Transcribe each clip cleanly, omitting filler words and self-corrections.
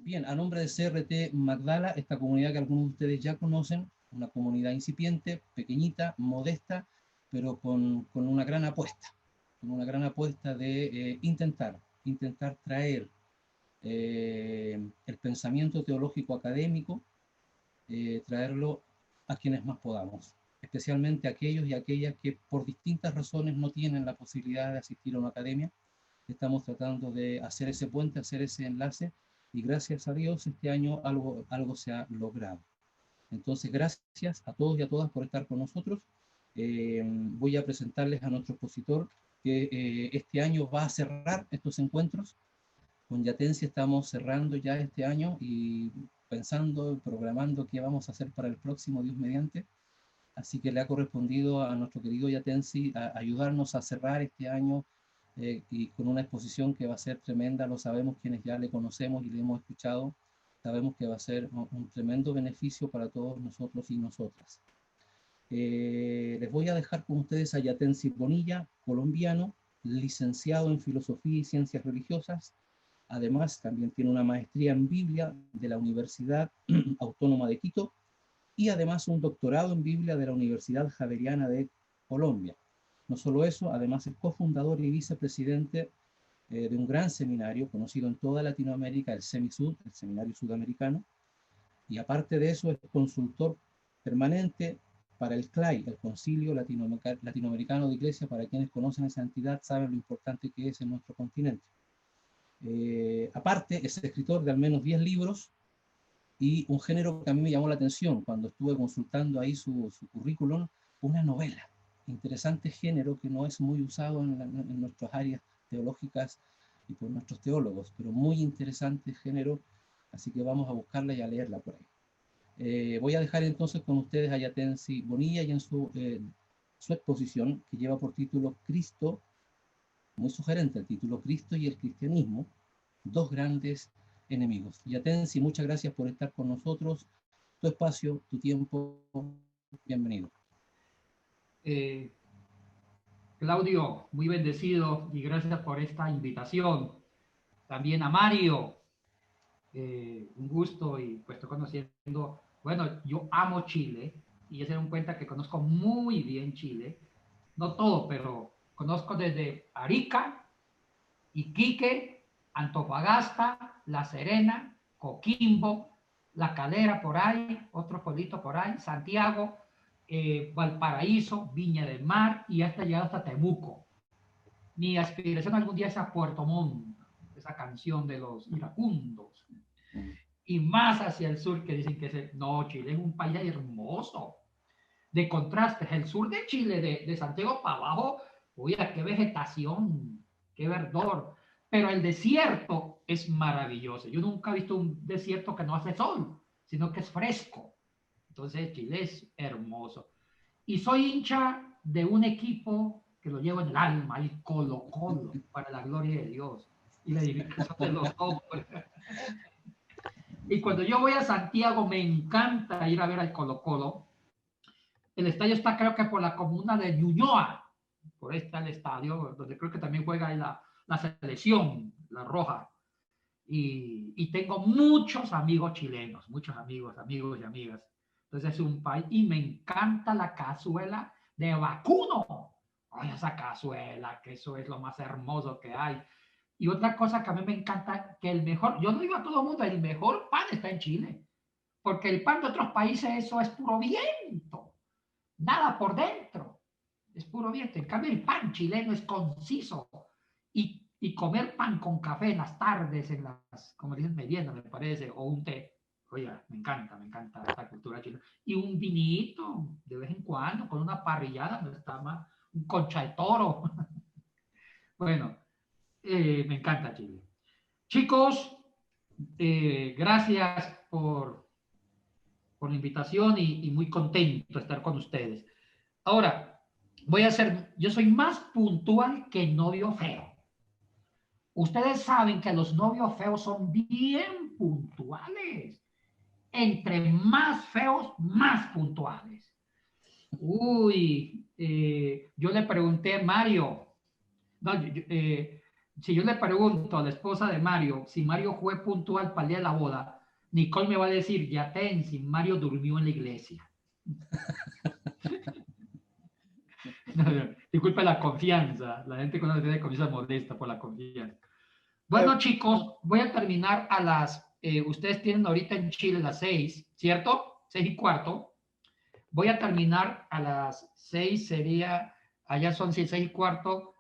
Bien, a nombre de CRT Magdala, esta comunidad que algunos de ustedes ya conocen, una comunidad incipiente, pequeñita, modesta, pero con una gran apuesta de intentar traer el pensamiento teológico académico, traerlo a quienes más podamos, especialmente aquellos y aquellas que por distintas razones no tienen la posibilidad de asistir a una academia. Estamos tratando de hacer ese puente, hacer ese enlace, y gracias a Dios este año algo se ha logrado. Entonces, gracias a todos y a todas por estar con nosotros. Voy a presentarles a nuestro expositor que este año va a cerrar estos encuentros. Con Yatensi estamos cerrando ya este año y pensando, programando qué vamos a hacer para el próximo, Dios mediante. Así que le ha correspondido a nuestro querido Yatensi a ayudarnos a cerrar este año y con una exposición que va a ser tremenda. Lo sabemos quienes ya le conocemos y le hemos escuchado. Sabemos que va a ser un tremendo beneficio para todos nosotros y nosotras. Les voy a dejar con ustedes a Yatensi Bonilla, colombiano, licenciado en Filosofía y Ciencias Religiosas. Además, también tiene una maestría en Biblia de la Universidad Autónoma de Quito y además un doctorado en Biblia de la Universidad Javeriana de Colombia. No solo eso, además es cofundador y vicepresidente de un gran seminario conocido en toda Latinoamérica, el SEMISUD, el Seminario Sudamericano, y aparte de eso es consultor permanente para el CLAI, el Concilio Latinoamericano de Iglesia. Para quienes conocen esa entidad saben lo importante que es en nuestro continente. Aparte, es escritor de al menos 10 libros y un género que a mí me llamó la atención cuando estuve consultando ahí su currículum, una novela. Interesante género que no es muy usado en nuestras áreas teológicas y por nuestros teólogos, pero muy interesante género, así que vamos a buscarla y a leerla por ahí. Voy a dejar entonces con ustedes a Yatensi Bonilla y en su exposición que lleva por título Cristo, muy sugerente el título, Cristo y el cristianismo, dos grandes enemigos. Yatensi, muchas gracias por estar con nosotros. Tu espacio, tu tiempo, bienvenido. Eh, Claudio, muy bendecido y gracias por esta invitación. También a Mario, un gusto y pues estoy conociendo, bueno, yo amo Chile y ya se dan cuenta que conozco muy bien Chile, no todo, pero conozco desde Arica, Iquique, Antofagasta, La Serena, Coquimbo, La Calera por ahí, otro pueblito por ahí, Santiago, Valparaíso, Viña del Mar y hasta llegado hasta Temuco. Mi aspiración algún día es a Puerto Montt, esa canción de los iracundos. Y más hacia el sur que dicen que es no, Chile es un país hermoso, de contrastes. El sur de Chile, de Santiago para abajo, uy, qué vegetación, qué verdor. Pero el desierto es maravilloso. Yo nunca he visto un desierto que no hace sol, sino que es fresco. Entonces Chile es hermoso. Y soy hincha de un equipo que lo llevo en el alma, el Colo Colo, para la gloria de Dios y la edificación de los hombres. Y cuando yo voy a Santiago me encanta ir a ver al Colo Colo. El estadio está creo que por la comuna de Ñuñoa, por ahí está el estadio, donde creo que también juega la selección, la roja. Y tengo muchos amigos chilenos, muchos amigos, amigos y amigas. Entonces es un país y me encanta la cazuela de vacuno. Ay, esa cazuela, que eso es lo más hermoso que hay. Y otra cosa que a mí me encanta, que el mejor, yo no digo a todo el mundo, el mejor pan está en Chile, porque el pan de otros países eso es puro viento, nada por dentro, es puro viento. En cambio el pan chileno es conciso y comer pan con café en las tardes, en las, como dicen, meriendas, me parece, o un té. Oye, me encanta esta cultura chilena. Y un vinito de vez en cuando, con una parrillada, no está más, un concha de toro. Bueno, me encanta Chile. Chicos, gracias por la invitación y muy contento de estar con ustedes. Ahora, yo soy más puntual que novio feo. Ustedes saben que los novios feos son bien puntuales. Entre más feos, más puntuales. Uy, yo le pregunté a Mario, no, si yo le pregunto a la esposa de Mario si Mario fue puntual para el día de la boda, Nicole me va a decir, ya ten, si Mario durmió en la iglesia. Disculpe la confianza, la gente cuando tiene confianza molesta por la confianza. Bueno, chicos, voy a terminar a las, ustedes tienen ahorita en Chile las 6, ¿cierto? 6:15. Voy a terminar a las 6, sería, allá son 6:15,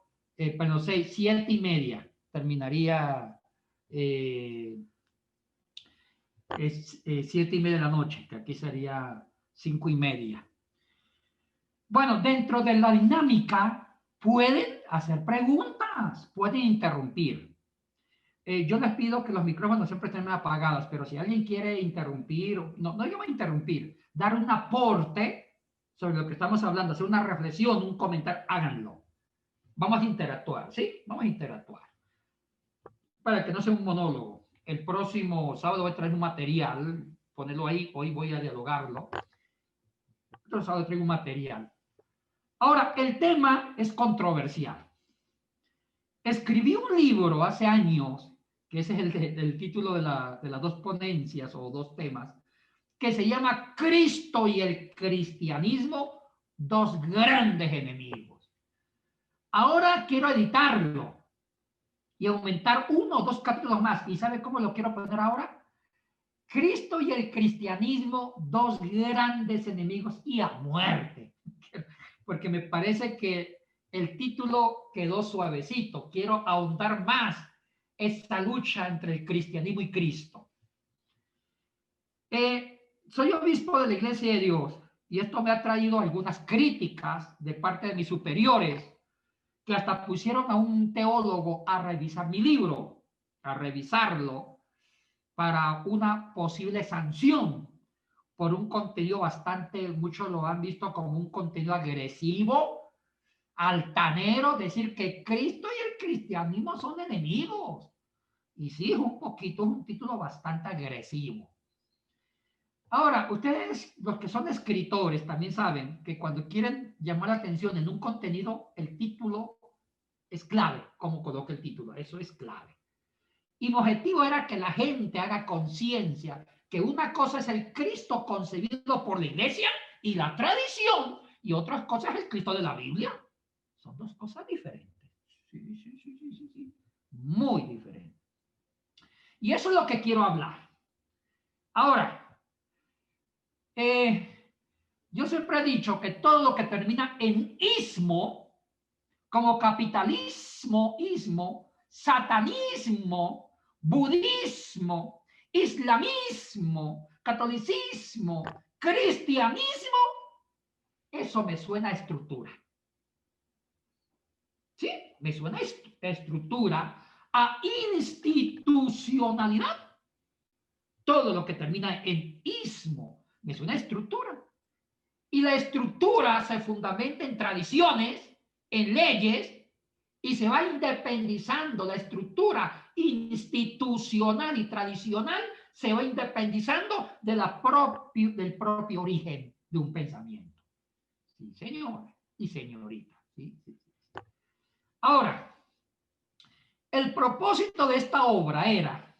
perdón, 6, 7:30. Terminaría 7:30 de la noche, que aquí sería 5:30. Bueno, dentro de la dinámica pueden hacer preguntas, pueden interrumpir. Yo les pido que los micrófonos siempre estén apagados, pero si alguien quiere interrumpir, no yo voy a interrumpir, dar un aporte sobre lo que estamos hablando, hacer una reflexión, un comentario, háganlo. Vamos a interactuar, ¿sí? Vamos a interactuar. Para que no sea un monólogo. El próximo sábado voy a traer un material, ponerlo ahí, hoy voy a dialogarlo. El sábado traigo un material. Ahora, el tema es controversial. Escribí un libro hace años, que ese es el título de las dos ponencias o dos temas, que se llama Cristo y el cristianismo, dos grandes enemigos. Ahora quiero editarlo y aumentar 1 o 2 capítulos más. ¿Y sabe cómo lo quiero poner ahora? Cristo y el cristianismo, dos grandes enemigos y a muerte. Porque me parece que el título quedó suavecito. Quiero ahondar más esta lucha entre el cristianismo y Cristo. Soy obispo de la Iglesia de Dios y esto me ha traído algunas críticas de parte de mis superiores que hasta pusieron a un teólogo a revisar mi libro, a revisarlo para una posible sanción por un contenido bastante, muchos lo han visto como un contenido agresivo, altanero, decir que Cristo y el cristianismo son enemigos. Y sí, es un título bastante agresivo. Ahora, ustedes, los que son escritores, también saben que cuando quieren llamar la atención en un contenido, el título es clave, cómo coloca el título, eso es clave. Y mi objetivo era que la gente haga conciencia que una cosa es el Cristo concebido por la iglesia y la tradición, y otra cosa es el Cristo de la Biblia. Son dos cosas diferentes. Sí. Muy diferentes. Y eso es lo que quiero hablar. Ahora, yo siempre he dicho que todo lo que termina en ismo, como capitalismo, ismo, satanismo, budismo, islamismo, catolicismo, cristianismo, eso me suena a estructura. ¿Sí? Me suena a estructura, a institucionalidad. Todo lo que termina en ismo me suena a estructura. Y la estructura se fundamenta en tradiciones, en leyes, y se va independizando la estructura institucional y tradicional, se va independizando de del propio origen de un pensamiento. Sí, señor y señorita. Sí. Ahora, el propósito de esta obra era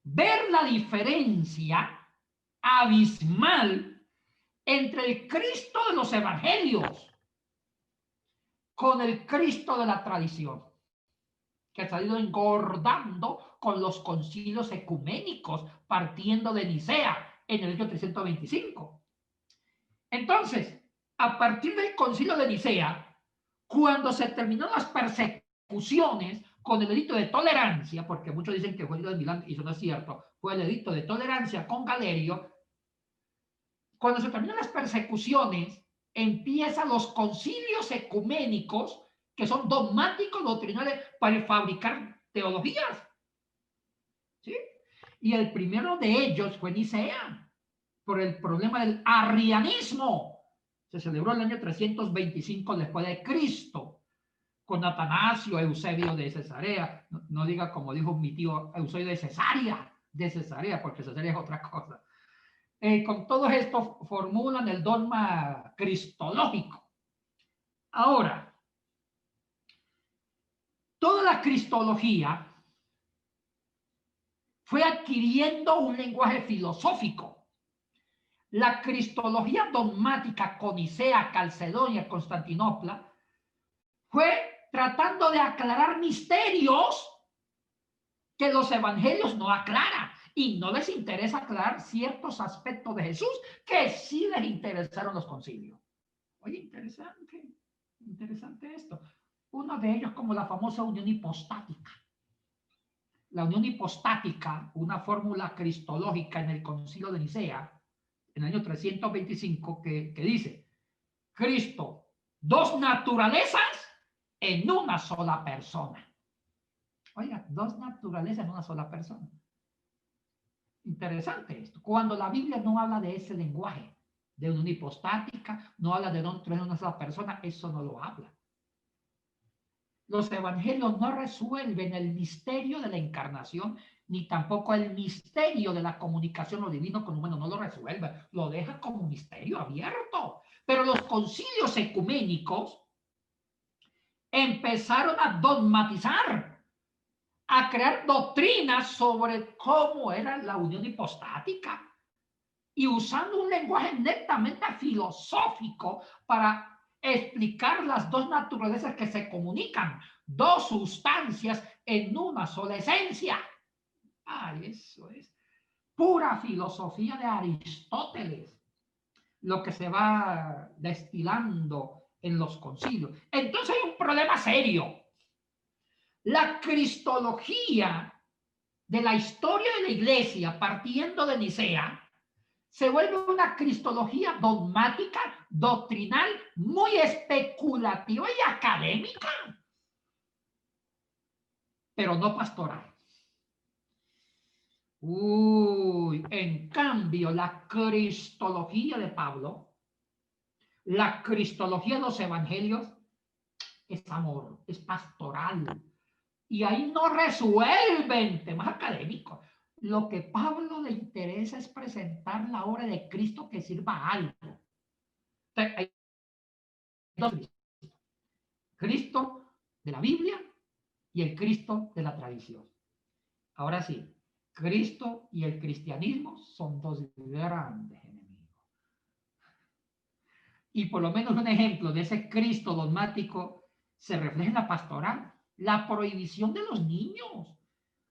ver la diferencia abismal entre el Cristo de los evangelios con el Cristo de la tradición, que ha salido engordando con los concilios ecuménicos partiendo de Nicea en el año 325. Entonces, a partir del concilio de Nicea, cuando se terminaron las persecuciones con el edicto de tolerancia, porque muchos dicen que fue el edicto de Milán y eso no es cierto, fue el edicto de tolerancia con Galerio, cuando se terminan las persecuciones, empiezan los concilios ecuménicos, que son dogmáticos, doctrinales, para fabricar teologías. ¿Sí? Y el primero de ellos fue Nicea, por el problema del arrianismo. Se celebró en el año 325 después de Cristo, con Atanasio, Eusebio de Cesarea. No diga como dijo mi tío, Eusebio de Cesarea, porque Cesarea es otra cosa. Con todos estos formulan el dogma cristológico. Ahora, la cristología fue adquiriendo un lenguaje filosófico. La cristología dogmática con Nicea, Calcedonia, Constantinopla fue tratando de aclarar misterios que los evangelios no aclaran, y no les interesa aclarar ciertos aspectos de Jesús que sí les interesaron los concilios. Oye, interesante esto. Uno de ellos como la famosa unión hipostática. La unión hipostática, una fórmula cristológica en el concilio de Nicea, en el año 325, que dice, Cristo, dos naturalezas en una sola persona. Oiga, dos naturalezas en una sola persona. Interesante esto. Cuando la Biblia no habla de ese lenguaje, de una hipostática, no habla de dos en una sola persona, eso no lo habla. Los evangelios no resuelven el misterio de la encarnación, ni tampoco el misterio de la comunicación lo divino con lo humano, no lo resuelve, lo deja como un misterio abierto. Pero los concilios ecuménicos empezaron a dogmatizar, a crear doctrinas sobre cómo era la unión hipostática y usando un lenguaje netamente filosófico para explicar las dos naturalezas que se comunican, dos sustancias en una sola esencia. Ay, eso es pura filosofía de Aristóteles, lo que se va destilando en los concilios. Entonces hay un problema serio. La cristología de la historia de la iglesia, partiendo de Nicea, se vuelve una cristología dogmática, doctrinal, muy especulativa y académica, pero no pastoral. En cambio, la cristología de Pablo, la cristología de los evangelios, es amor, es pastoral. Y ahí no resuelven temas académicos. Lo que Pablo le interesa es presentar la obra de Cristo que sirva a algo. Hay dos Cristos. Cristo de la Biblia y el Cristo de la tradición. Ahora sí, Cristo y el cristianismo son dos grandes enemigos. Y por lo menos un ejemplo de ese Cristo dogmático se refleja en la pastoral. La prohibición de los niños,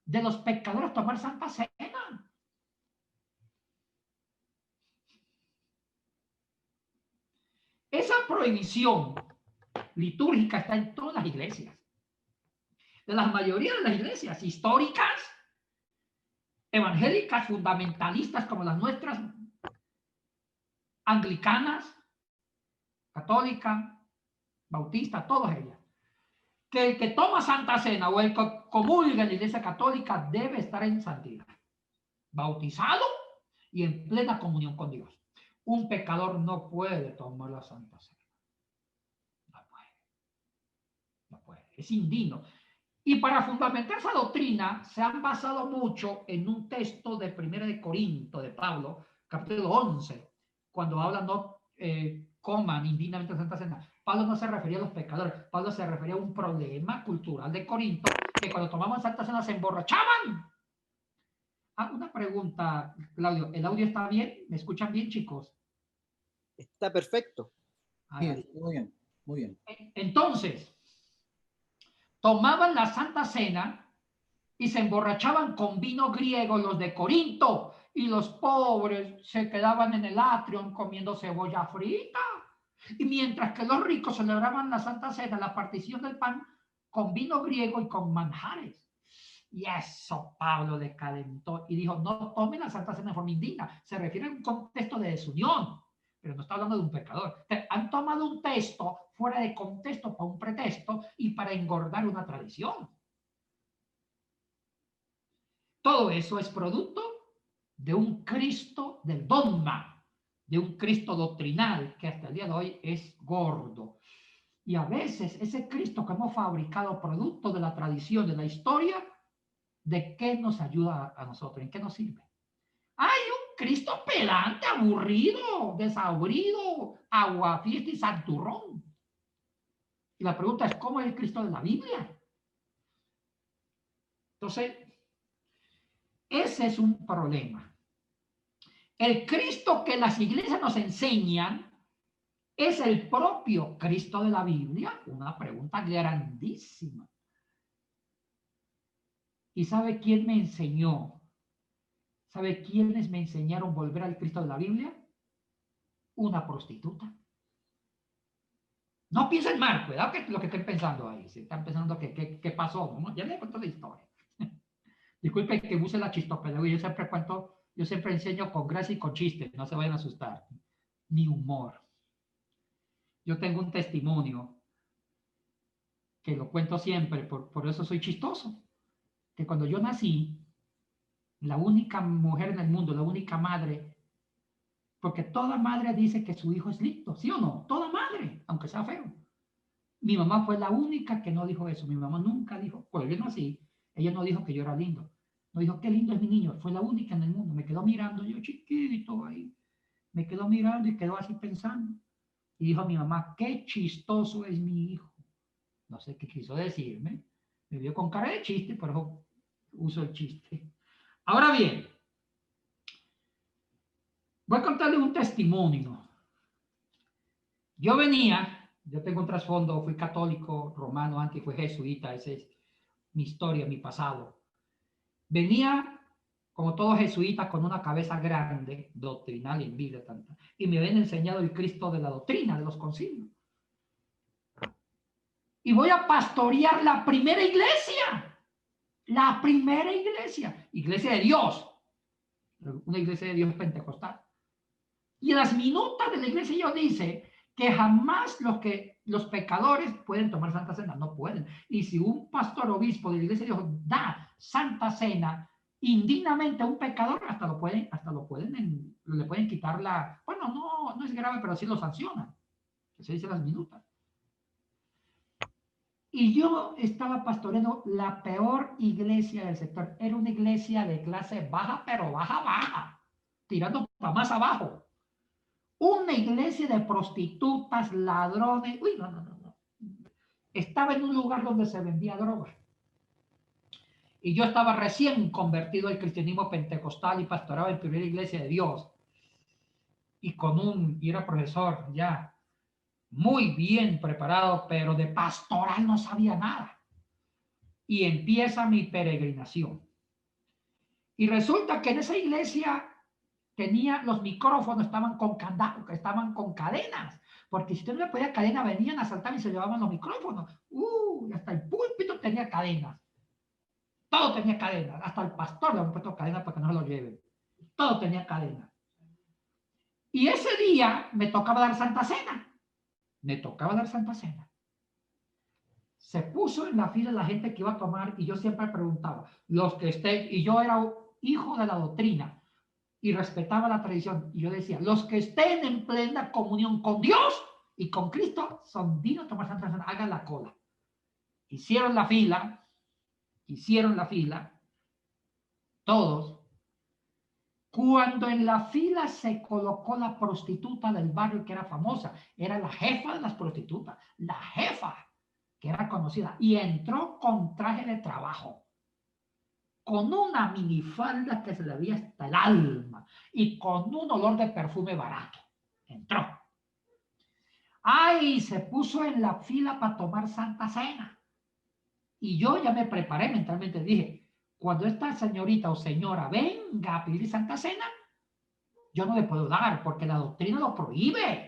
de los pecadores tomar Santa Cena. Esa prohibición litúrgica está en todas las iglesias. De la mayoría de las iglesias históricas, evangélicas, fundamentalistas como las nuestras, anglicanas, católicas, bautistas, todas ellas. Que el que toma Santa Cena o el que comulga en la iglesia católica debe estar en santidad, bautizado y en plena comunión con Dios. Un pecador no puede tomar la Santa Cena. No puede. No puede. Es indigno. Y para fundamentar esa doctrina se han basado mucho en un texto de 1 de Corinto de Pablo, capítulo 11, cuando habla no coman indignamente la Santa Cena. Pablo no se refería a los pecadores, Pablo se refería a un problema cultural de Corinto, que cuando tomaban Santa Cena se emborrachaban. Una pregunta, Claudio, ¿el audio está bien? ¿Me escuchan bien, chicos? Está perfecto. Bien, muy bien, muy bien. Entonces, tomaban la Santa Cena y se emborrachaban con vino griego los de Corinto, y los pobres se quedaban en el atrio comiendo cebolla frita. Y mientras que los ricos celebraban la Santa Cena, la partición del pan, con vino griego y con manjares. Y eso Pablo le calentó y dijo, no tomen la Santa Cena de forma indigna. Se refiere a un contexto de desunión, pero no está hablando de un pecador. Han tomado un texto fuera de contexto para un pretexto y para engordar una tradición. Todo eso es producto de un Cristo del dogma, de un Cristo doctrinal que hasta el día de hoy es gordo. Y a veces ese Cristo que hemos fabricado producto de la tradición, de la historia, ¿de qué nos ayuda a nosotros? ¿En qué nos sirve? Hay un Cristo pedante, aburrido, desabrido, aguafiesta y santurrón. Y la pregunta es, ¿cómo es el Cristo de la Biblia? Entonces, ese es un problema. El Cristo que las iglesias nos enseñan es el propio Cristo de la Biblia. Una pregunta grandísima. ¿Y sabe quién me enseñó? ¿Sabe quiénes me enseñaron a volver al Cristo de la Biblia? Una prostituta. No piensen mal, cuidado que lo que estén pensando ahí. Si están pensando que pasó, ¿no? Ya les cuento la historia. Disculpe que use la chistopedagogía. Yo siempre enseño con gracia y con chiste. No se vayan a asustar. Ni humor. Yo tengo un testimonio que lo cuento siempre, por eso soy chistoso. Que cuando yo nací, la única mujer en el mundo, la única madre, porque toda madre dice que su hijo es lindo, ¿sí o no? Toda madre, aunque sea feo. Mi mamá fue la única que no dijo eso. Mi mamá nunca dijo, cuando yo nací, ella no dijo que yo era lindo. No dijo, qué lindo es mi niño. Fue la única en el mundo. Me quedó mirando, yo chiquito ahí. Me quedó mirando y quedó así pensando. Y dijo a mi mamá, qué chistoso es mi hijo. No sé qué quiso decirme. Me vio con cara de chiste, por eso uso el chiste. Ahora bien, voy a contarle un testimonio. Yo tengo un trasfondo, fui católico romano, antes fui jesuita, esa es mi historia, mi pasado. Venía, como todo jesuita, con una cabeza grande, doctrinal y en vida, y me habían enseñado el Cristo de la doctrina, de los concilios. Y voy a pastorear la primera iglesia iglesia de Dios, una iglesia de Dios pentecostal. Y en las minutas de la iglesia Dios dice que jamás los pecadores pueden tomar Santa Cena, no pueden. Y si un pastor obispo de la iglesia de Dios da Santa Cena indignamente a un pecador, le pueden quitar bueno, no es grave, pero sí lo sancionan, que se dice las minutas. Y yo estaba pastoreando la peor iglesia del sector. Era una iglesia de clase baja, pero baja, tirando para más abajo. Una iglesia de prostitutas, ladrones. Uy, no. Estaba en un lugar donde se vendía droga. Y yo estaba recién convertido al cristianismo pentecostal y pastoreaba en primera iglesia de Dios. Y era profesor ya muy bien preparado, pero de pastoral no sabía nada. Y empieza mi peregrinación. Y resulta que en esa iglesia los micrófonos estaban con candados, estaban con cadenas, porque si usted no le ponía cadena, venían a asaltar y se llevaban los micrófonos. Hasta el púlpito tenía cadenas. Todo tenía cadenas. Hasta el pastor le habían puesto cadenas para que no se lo lleven. Todo tenía cadenas. Y ese día me tocaba dar Santa Cena. Se puso en la fila la gente que iba a tomar y yo siempre preguntaba, y yo era hijo de la doctrina y respetaba la tradición, y yo decía, los que estén en plena comunión con Dios y con Cristo son dignos de tomar Santa Cena, hagan la cola. Hicieron la fila, todos. Cuando en la fila se colocó la prostituta del barrio que era famosa, era la jefa de las prostitutas, la jefa que era conocida, y entró con traje de trabajo, con una minifalda que se le veía hasta el alma y con un olor de perfume barato. Entró. ¡Ay! Se puso en la fila para tomar Santa Cena. Y yo ya me preparé mentalmente, dije, cuando esta señorita o señora venga a pedir Santa Cena, yo no le puedo dar porque la doctrina lo prohíbe.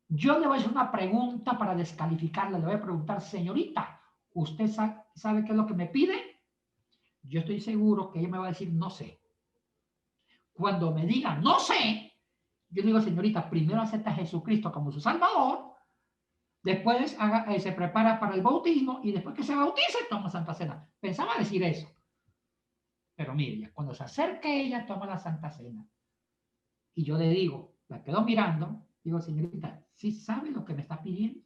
Yo le voy a hacer una pregunta para descalificarla. Le voy a preguntar, señorita, ¿usted sabe qué es lo que me pide? Yo estoy seguro que ella me va a decir, no sé. Cuando me diga, no sé, yo digo, señorita, primero acepta a Jesucristo como su Salvador, después se prepara para el bautismo y después que se bautice, toma Santa Cena. Pensaba decir eso. Pero mire, cuando se acerque ella, toma la Santa Cena. Y yo le digo, la quedo mirando, digo, señorita, ¿sí sabe lo que me está pidiendo?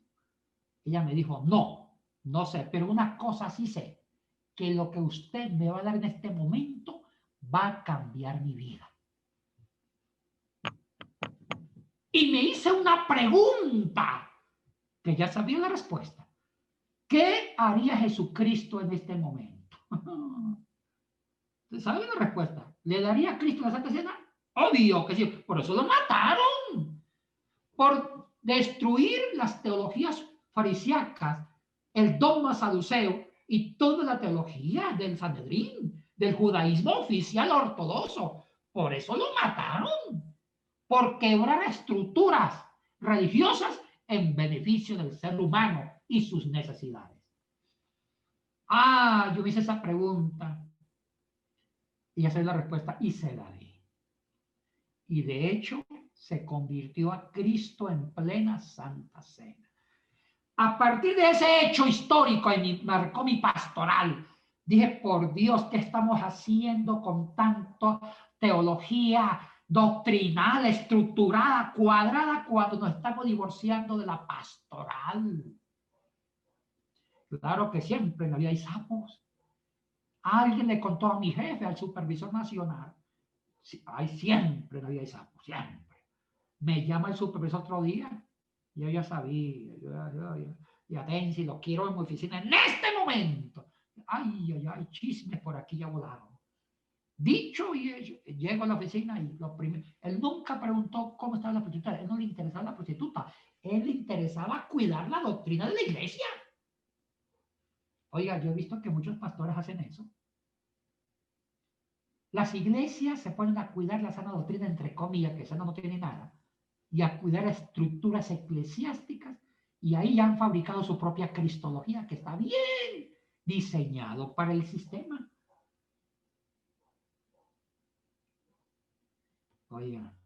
Ella me dijo, no sé, pero una cosa sí sé, que lo que usted me va a dar en este momento va a cambiar mi vida. Y me hice una pregunta, que ya sabía la respuesta. ¿Qué haría Jesucristo en este momento? ¿Saben la respuesta? ¿Le daría a Cristo la Santa Cena? Obvio que sí. Por eso lo mataron. Por destruir las teologías farisíacas, el dogma saduceo y toda la teología del Sanedrín, del judaísmo oficial ortodoxo. Por eso lo mataron. Por quebrar estructuras religiosas en beneficio del ser humano y sus necesidades. Ah, yo me hice esa pregunta. Y esa es la respuesta y se la di. Y de hecho se convirtió a Cristo en plena Santa Cena. A partir de ese hecho histórico y marcó mi pastoral, dije, por Dios, ¿qué estamos haciendo con tanto teología doctrinal, estructurada, cuadrada, cuando nos estamos divorciando de la pastoral? Claro que siempre en la vida hay sapos. Alguien le contó a mi jefe, al supervisor nacional, hay siempre en la vida hay sapos, siempre. Me llama el supervisor otro día, yo ya sabía, y Atensi, lo quiero en mi oficina en este momento. Ay, chismes por aquí ya volaron. Dicho y hecho, llego a la oficina y lo primero, él nunca preguntó cómo estaba la prostituta, él no le interesaba la prostituta, él le interesaba cuidar la doctrina de la iglesia. Oiga, yo he visto que muchos pastores hacen eso. Las iglesias se ponen a cuidar la sana doctrina, entre comillas, que sana no tiene nada, y a cuidar estructuras eclesiásticas, y ahí ya han fabricado su propia cristología, que está bien diseñado para el sistema. Oigan,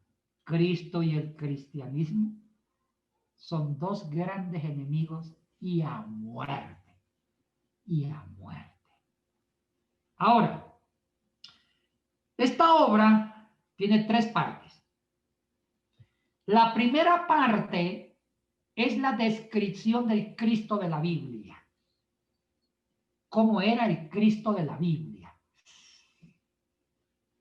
Cristo y el cristianismo son dos grandes enemigos y a muerte. Y a muerte. Ahora, esta obra tiene 3 partes. La primera parte es la descripción del Cristo de la Biblia. ¿Cómo era el Cristo de la Biblia?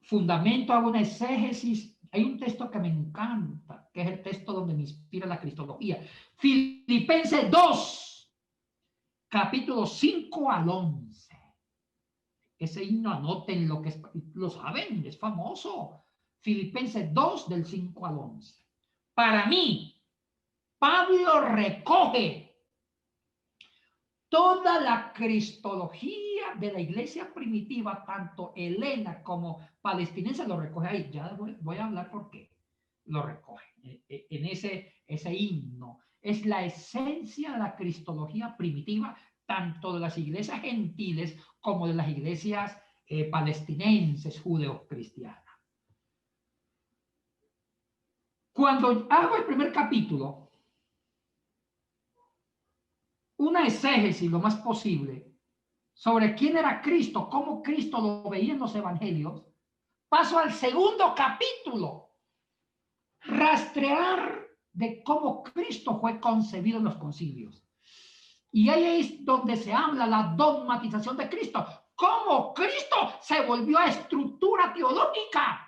Fundamento, hago una exégesis. Hay un texto que me encanta, que es el texto donde me inspira la cristología. Filipenses 2, capítulos 5 al 11. Ese himno, anoten lo que es, lo saben, es famoso. Filipenses 2, del 5 al 11. Para mí, Pablo recoge toda la cristología de la iglesia primitiva, tanto helena como palestinense, lo recoge ahí. Ya voy a hablar por qué lo recoge en ese himno. Es la esencia de la cristología primitiva, tanto de las iglesias gentiles como de las iglesias palestinenses, judeocristianas. Cuando hago el primer capítulo, una exégesis lo más posible sobre quién era Cristo, cómo Cristo lo veía en los evangelios, paso al segundo capítulo, rastrear de cómo Cristo fue concebido en los concilios. Y ahí es donde se habla la dogmatización de Cristo, cómo Cristo se volvió a estructura teológica,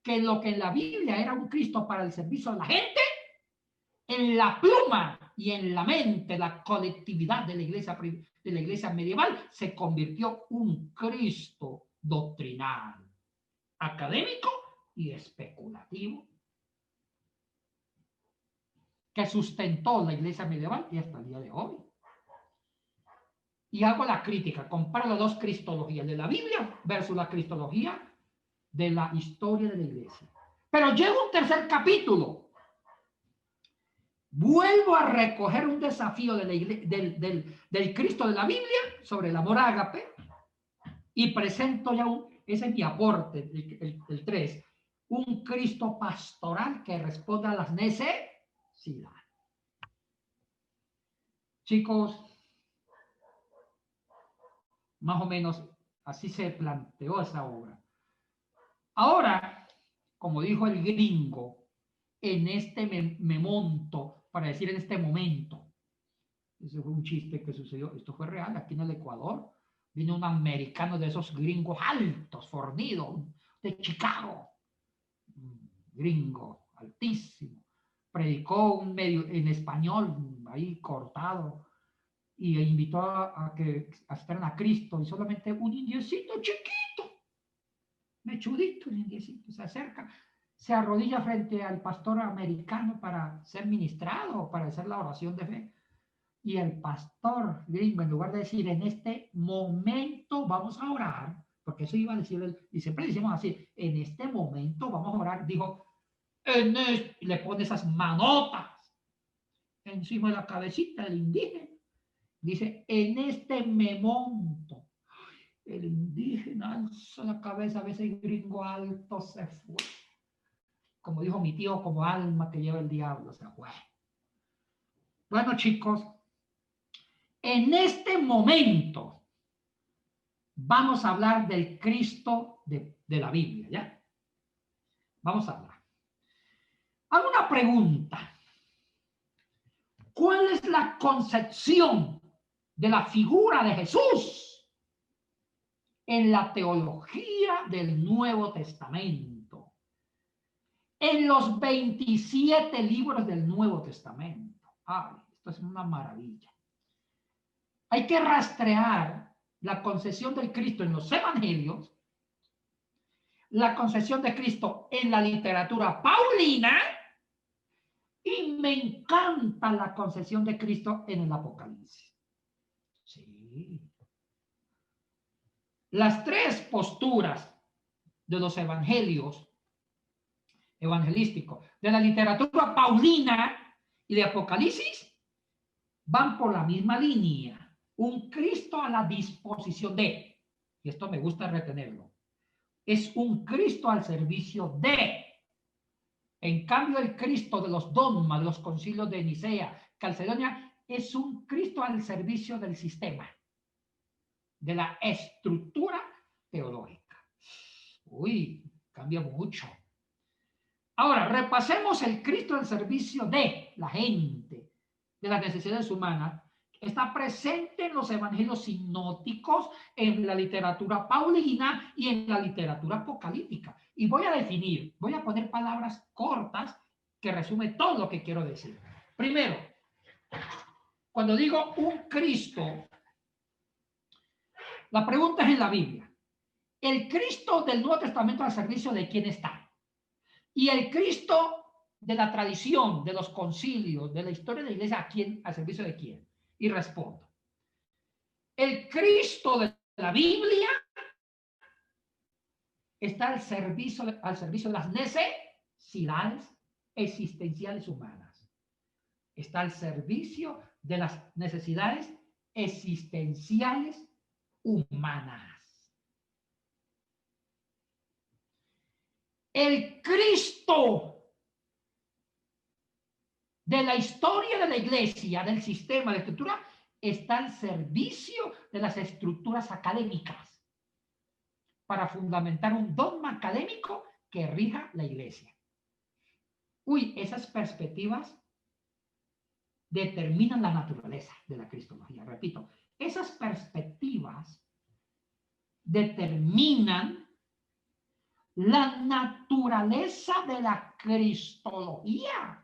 que lo que en la Biblia era un Cristo para el servicio de la gente, en la pluma y en la mente, la colectividad de la iglesia medieval, se convirtió un Cristo doctrinal, académico y especulativo, que sustentó la iglesia medieval y hasta el día de hoy. Y hago la crítica, comparo las dos cristologías de la Biblia versus la cristología de la historia de la iglesia. Pero llevo un tercer capítulo. Vuelvo a recoger un desafío de del Cristo de la Biblia sobre el amor ágape y presento ya ese es mi aporte, el 3, un Cristo pastoral que responda a las necesidades. Chicos, más o menos así se planteó esa obra. Ahora, como dijo el gringo, en este me monto, para decir en este momento. Ese fue un chiste que sucedió, esto fue real, aquí en el Ecuador. Vino un americano de esos gringos altos, fornidos, de Chicago. Gringo, altísimo. Predicó un medio en español, ahí cortado. y invitó a que asistieran a Cristo, y solamente un indiecito chiquito, mechudito, el indiecito, se acerca, se arrodilla frente al pastor americano para ser ministrado, para hacer la oración de fe. Y el pastor gringo, en lugar de decir, en este momento vamos a orar, porque eso iba a decir él, y siempre decimos así, en este momento vamos a orar, dijo, le pone esas manotas encima de la cabecita del indígena. Dice, en este momento, el indígena alza la cabeza, a veces el gringo alto se fue. Como dijo mi tío, como alma que lleva el diablo, se fue. Bueno, chicos, en este momento vamos a hablar del Cristo de la Biblia, ¿ya? Vamos a hablar. Hago una pregunta. ¿Cuál es la concepción de la figura de Jesús en la teología del Nuevo Testamento? En los 27 libros del Nuevo Testamento. Ay, esto es una maravilla. Hay que rastrear la concepción del Cristo en los evangelios, la concepción de Cristo en la literatura paulina, y me encanta la concepción de Cristo en el Apocalipsis. Sí. Las tres posturas de los evangelios evangelísticos, de la literatura paulina y de Apocalipsis, van por la misma línea. Un Cristo a la disposición de, y esto me gusta retenerlo, es un Cristo al servicio de. En cambio, el Cristo de los dogmas, de los concilios de Nicea, Calcedonia, es un Cristo al servicio del sistema, de la estructura teológica. Uy, cambia mucho. Ahora, repasemos el Cristo al servicio de la gente, de las necesidades humanas. Está presente en los evangelios sinópticos, en la literatura paulina y en la literatura apocalíptica. Y voy a definir, voy a poner palabras cortas que resumen todo lo que quiero decir. Primero, cuando digo un Cristo, la pregunta es en la Biblia. ¿El Cristo del Nuevo Testamento al servicio de quién está? Y el Cristo de la tradición, de los concilios, de la historia de la iglesia, ¿al servicio de quién? Y respondo. El Cristo de la Biblia está al servicio de las necesidades existenciales humanas. Está al servicio de las necesidades existenciales humanas. El Cristo de la historia de la iglesia, del sistema de estructura, está al servicio de las estructuras académicas para fundamentar un dogma académico que rija la iglesia. Uy, esas perspectivas determinan la naturaleza de la cristología. Repito, esas perspectivas determinan la naturaleza de la cristología.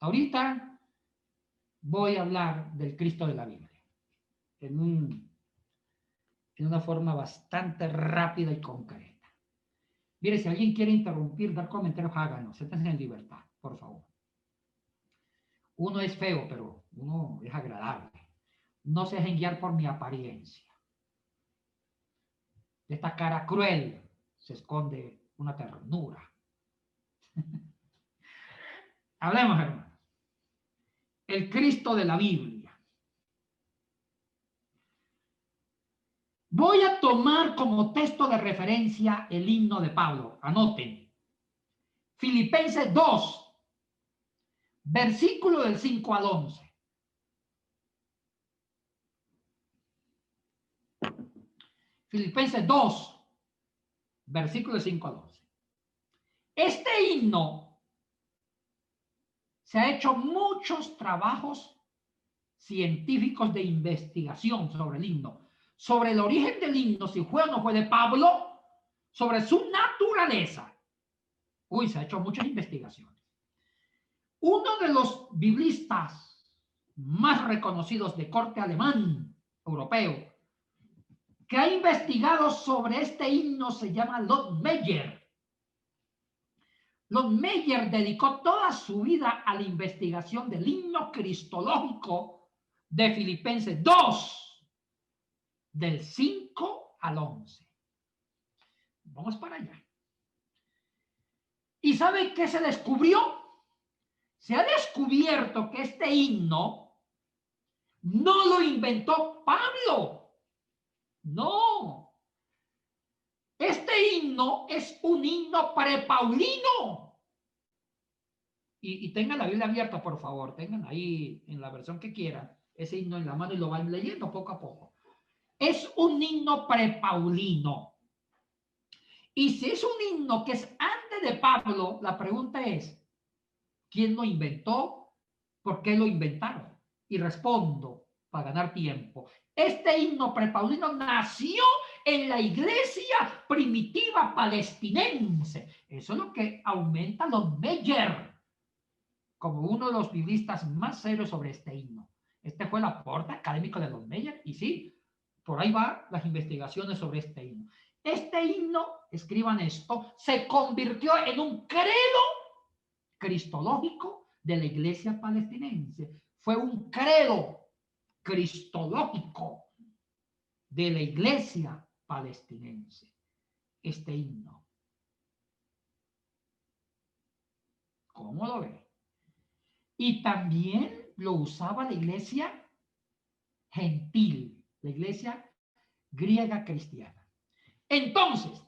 Ahorita voy a hablar del Cristo de la Biblia en una forma bastante rápida y concreta. Mire, si alguien quiere interrumpir, dar comentarios, háganos, siéntense en libertad, por favor. Uno es feo, pero uno es agradable. No se dejen guiar por mi apariencia. De esta cara cruel se esconde una ternura. Hablemos, hermanos. El Cristo de la Biblia. Voy a tomar como texto de referencia el himno de Pablo. Anoten. Filipenses 2, versículo del 5 al 11. Filipenses 2, versículo del 5 al 11. Este himno se ha hecho muchos trabajos científicos de investigación sobre el himno, sobre el origen del himno, si fue o no fue de Pablo, sobre su naturaleza naturaleza. Uy, se ha hecho muchas investigaciones. Uno de los biblistas más reconocidos de corte alemán, europeo, que ha investigado sobre este himno se llama Lott Meyer. Lott Meyer dedicó toda su vida a la investigación del himno cristológico de Filipenses 2, del 5 al 11. Vamos para allá. ¿Y sabe qué se descubrió? Se ha descubierto que este himno no lo inventó Pablo. No. Este himno es un himno prepaulino. Y tengan la Biblia abierta, por favor. Tengan ahí en la versión que quieran ese himno en la mano y lo van leyendo poco a poco. Es un himno prepaulino. Y si es un himno que es antes de Pablo, la pregunta es, ¿quién lo inventó? ¿Por qué lo inventaron? Y respondo, para ganar tiempo. Este himno prepaulino nació en la iglesia primitiva palestinense. Eso es lo que aumenta Lott Meyer como uno de los biblistas más serios sobre este himno. Este fue el aporte académico de Lott Meyer y sí, por ahí van las investigaciones sobre este himno. Este himno, escriban esto, se convirtió en un credo cristológico de la iglesia palestinense. Fue un credo cristológico de la iglesia palestinense. Este himno. ¿Cómo lo ve? Y también lo usaba la iglesia gentil, la iglesia griega cristiana. Entonces,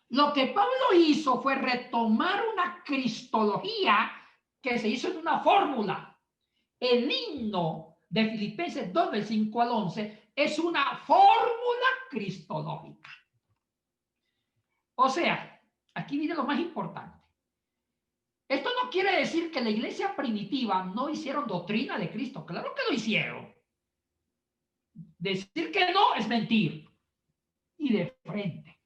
lo que Pablo hizo fue retomar una cristología que se hizo en una fórmula. El himno de Filipenses 2, del 5 al 11, es una fórmula cristológica. O sea, aquí viene lo más importante. Esto no quiere decir que la iglesia primitiva no hicieron doctrina de Cristo. Claro que lo hicieron. Decir que no es mentir. Y de frente.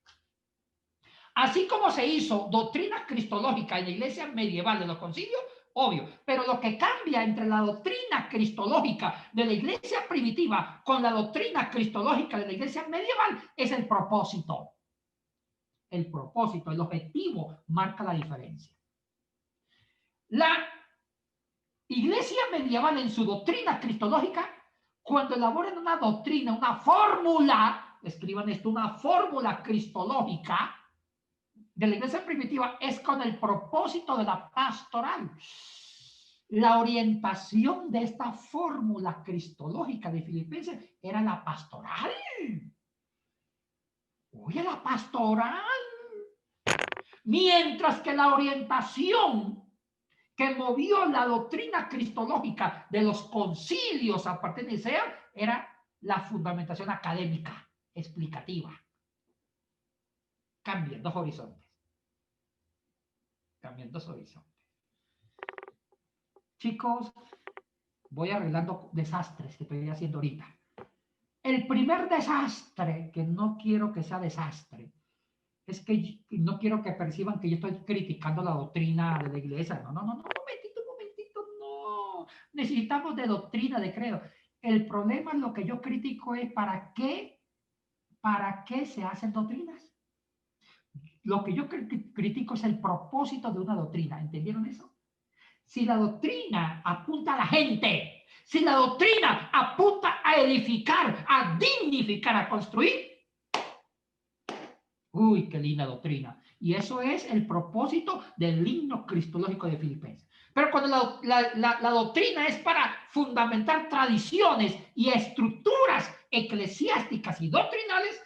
Así como se hizo doctrina cristológica en la iglesia medieval de los concilios, obvio, pero lo que cambia entre la doctrina cristológica de la iglesia primitiva con la doctrina cristológica de la iglesia medieval es el propósito. El propósito, el objetivo marca la diferencia. La iglesia medieval en su doctrina cristológica, cuando elaboran una doctrina, una fórmula, escriban esto, una fórmula cristológica de la iglesia primitiva, es con el propósito de la pastoral. La orientación de esta fórmula cristológica de Filipenses era la pastoral. Oye, la pastoral. Mientras que la orientación que movió la doctrina cristológica de los concilios a partir de Nicea era la fundamentación académica, explicativa. Cambian dos horizontes. Cambian dos horizontes. Chicos, voy arreglando desastres que estoy haciendo ahorita. El primer desastre, que no quiero que sea desastre, es que no quiero que perciban que yo estoy criticando la doctrina de la iglesia. No, un momentito, no. Necesitamos de doctrina, de credo. El problema, lo que yo critico es ¿para qué se hacen doctrinas? Lo que yo critico es el propósito de una doctrina. ¿Entendieron eso? Si la doctrina apunta a la gente, si la doctrina apunta a edificar, a dignificar, a construir, uy, qué linda doctrina. Y eso es el propósito del himno cristológico de Filipenses. Pero cuando la doctrina es para fundamentar tradiciones y estructuras eclesiásticas y doctrinales,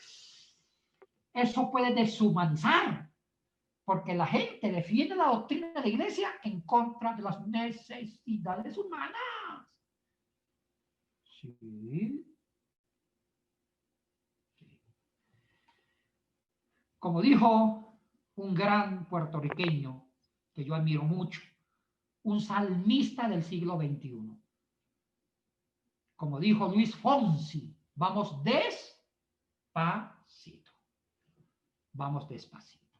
eso puede deshumanizar. Porque la gente defiende la doctrina de la iglesia en contra de las necesidades humanas. Sí. Como dijo un gran puertorriqueño que yo admiro mucho, un salmista del siglo XXI. Como dijo Luis Fonsi, vamos despacito. Vamos despacito.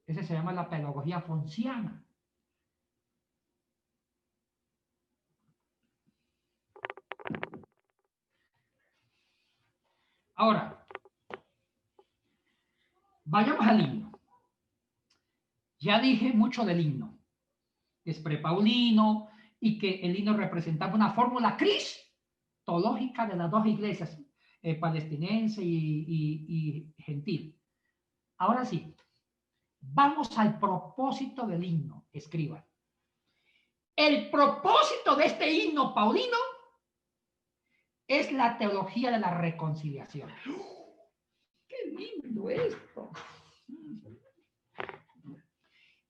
Ese se llama la pedagogía fonciana. Ahora, vayamos al himno. Ya dije mucho del himno. Es prepaulino y que el himno representaba una fórmula cristológica de las dos iglesias, palestinense y gentil. Ahora sí, vamos al propósito del himno. Escriban. El propósito de este himno paulino es la teología de la reconciliación. ¡Qué lindo esto!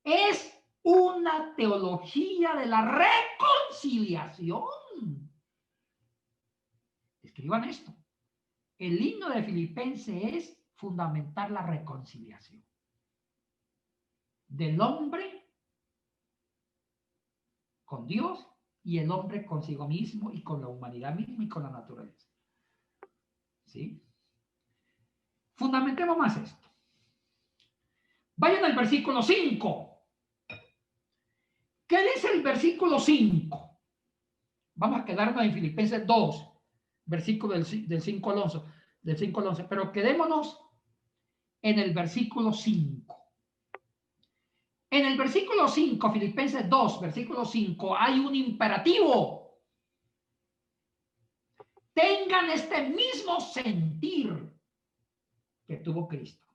Es una teología de la reconciliación. Escriban esto. El himno de Filipenses es fundamentar la reconciliación del hombre con Dios y el hombre consigo mismo y con la humanidad misma y con la naturaleza. ¿Sí? Fundamentemos más esto. Vayan al versículo 5. ¿Qué dice el versículo 5? Vamos a quedarnos en Filipenses 2, versículo del 5 al 11, del 5 al 11, pero quedémonos en el versículo 5. En el versículo 5, Filipenses 2, versículo 5, hay un imperativo. Tengan este mismo sentir que tuvo Cristo.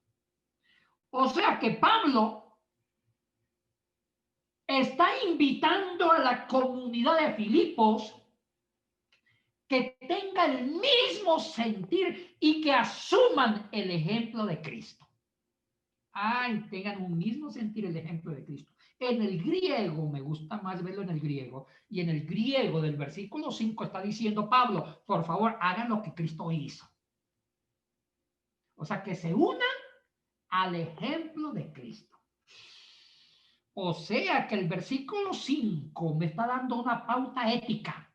O sea que Pablo está invitando a la comunidad de Filipos que tenga el mismo sentir y que asuman el ejemplo de Cristo. Ay, tengan un mismo sentir, el ejemplo de Cristo. En el griego, me gusta más verlo en el griego, y en el griego del versículo 5 está diciendo Pablo, por favor, hagan lo que Cristo hizo. O sea, que se unan al ejemplo de Cristo. O sea, que el versículo 5 me está dando una pauta ética.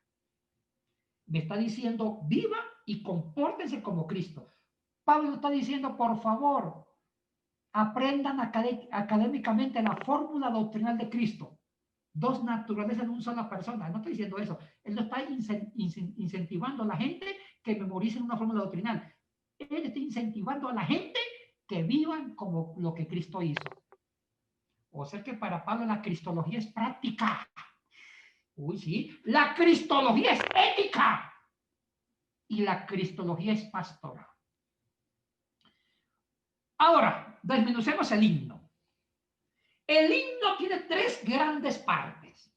Me está diciendo, viva y compórtense como Cristo. Pablo está diciendo, por favor, aprendan académicamente la fórmula doctrinal de Cristo. Dos naturalezas en una sola persona. No estoy diciendo eso. Él no está incentivando a la gente que memoricen una fórmula doctrinal. Él está incentivando a la gente que vivan como lo que Cristo hizo. O sea que para Pablo la cristología es práctica. Uy, sí. La cristología es ética. Y la cristología es pastoral. Ahora, desmenucemos el himno. El himno tiene tres grandes partes.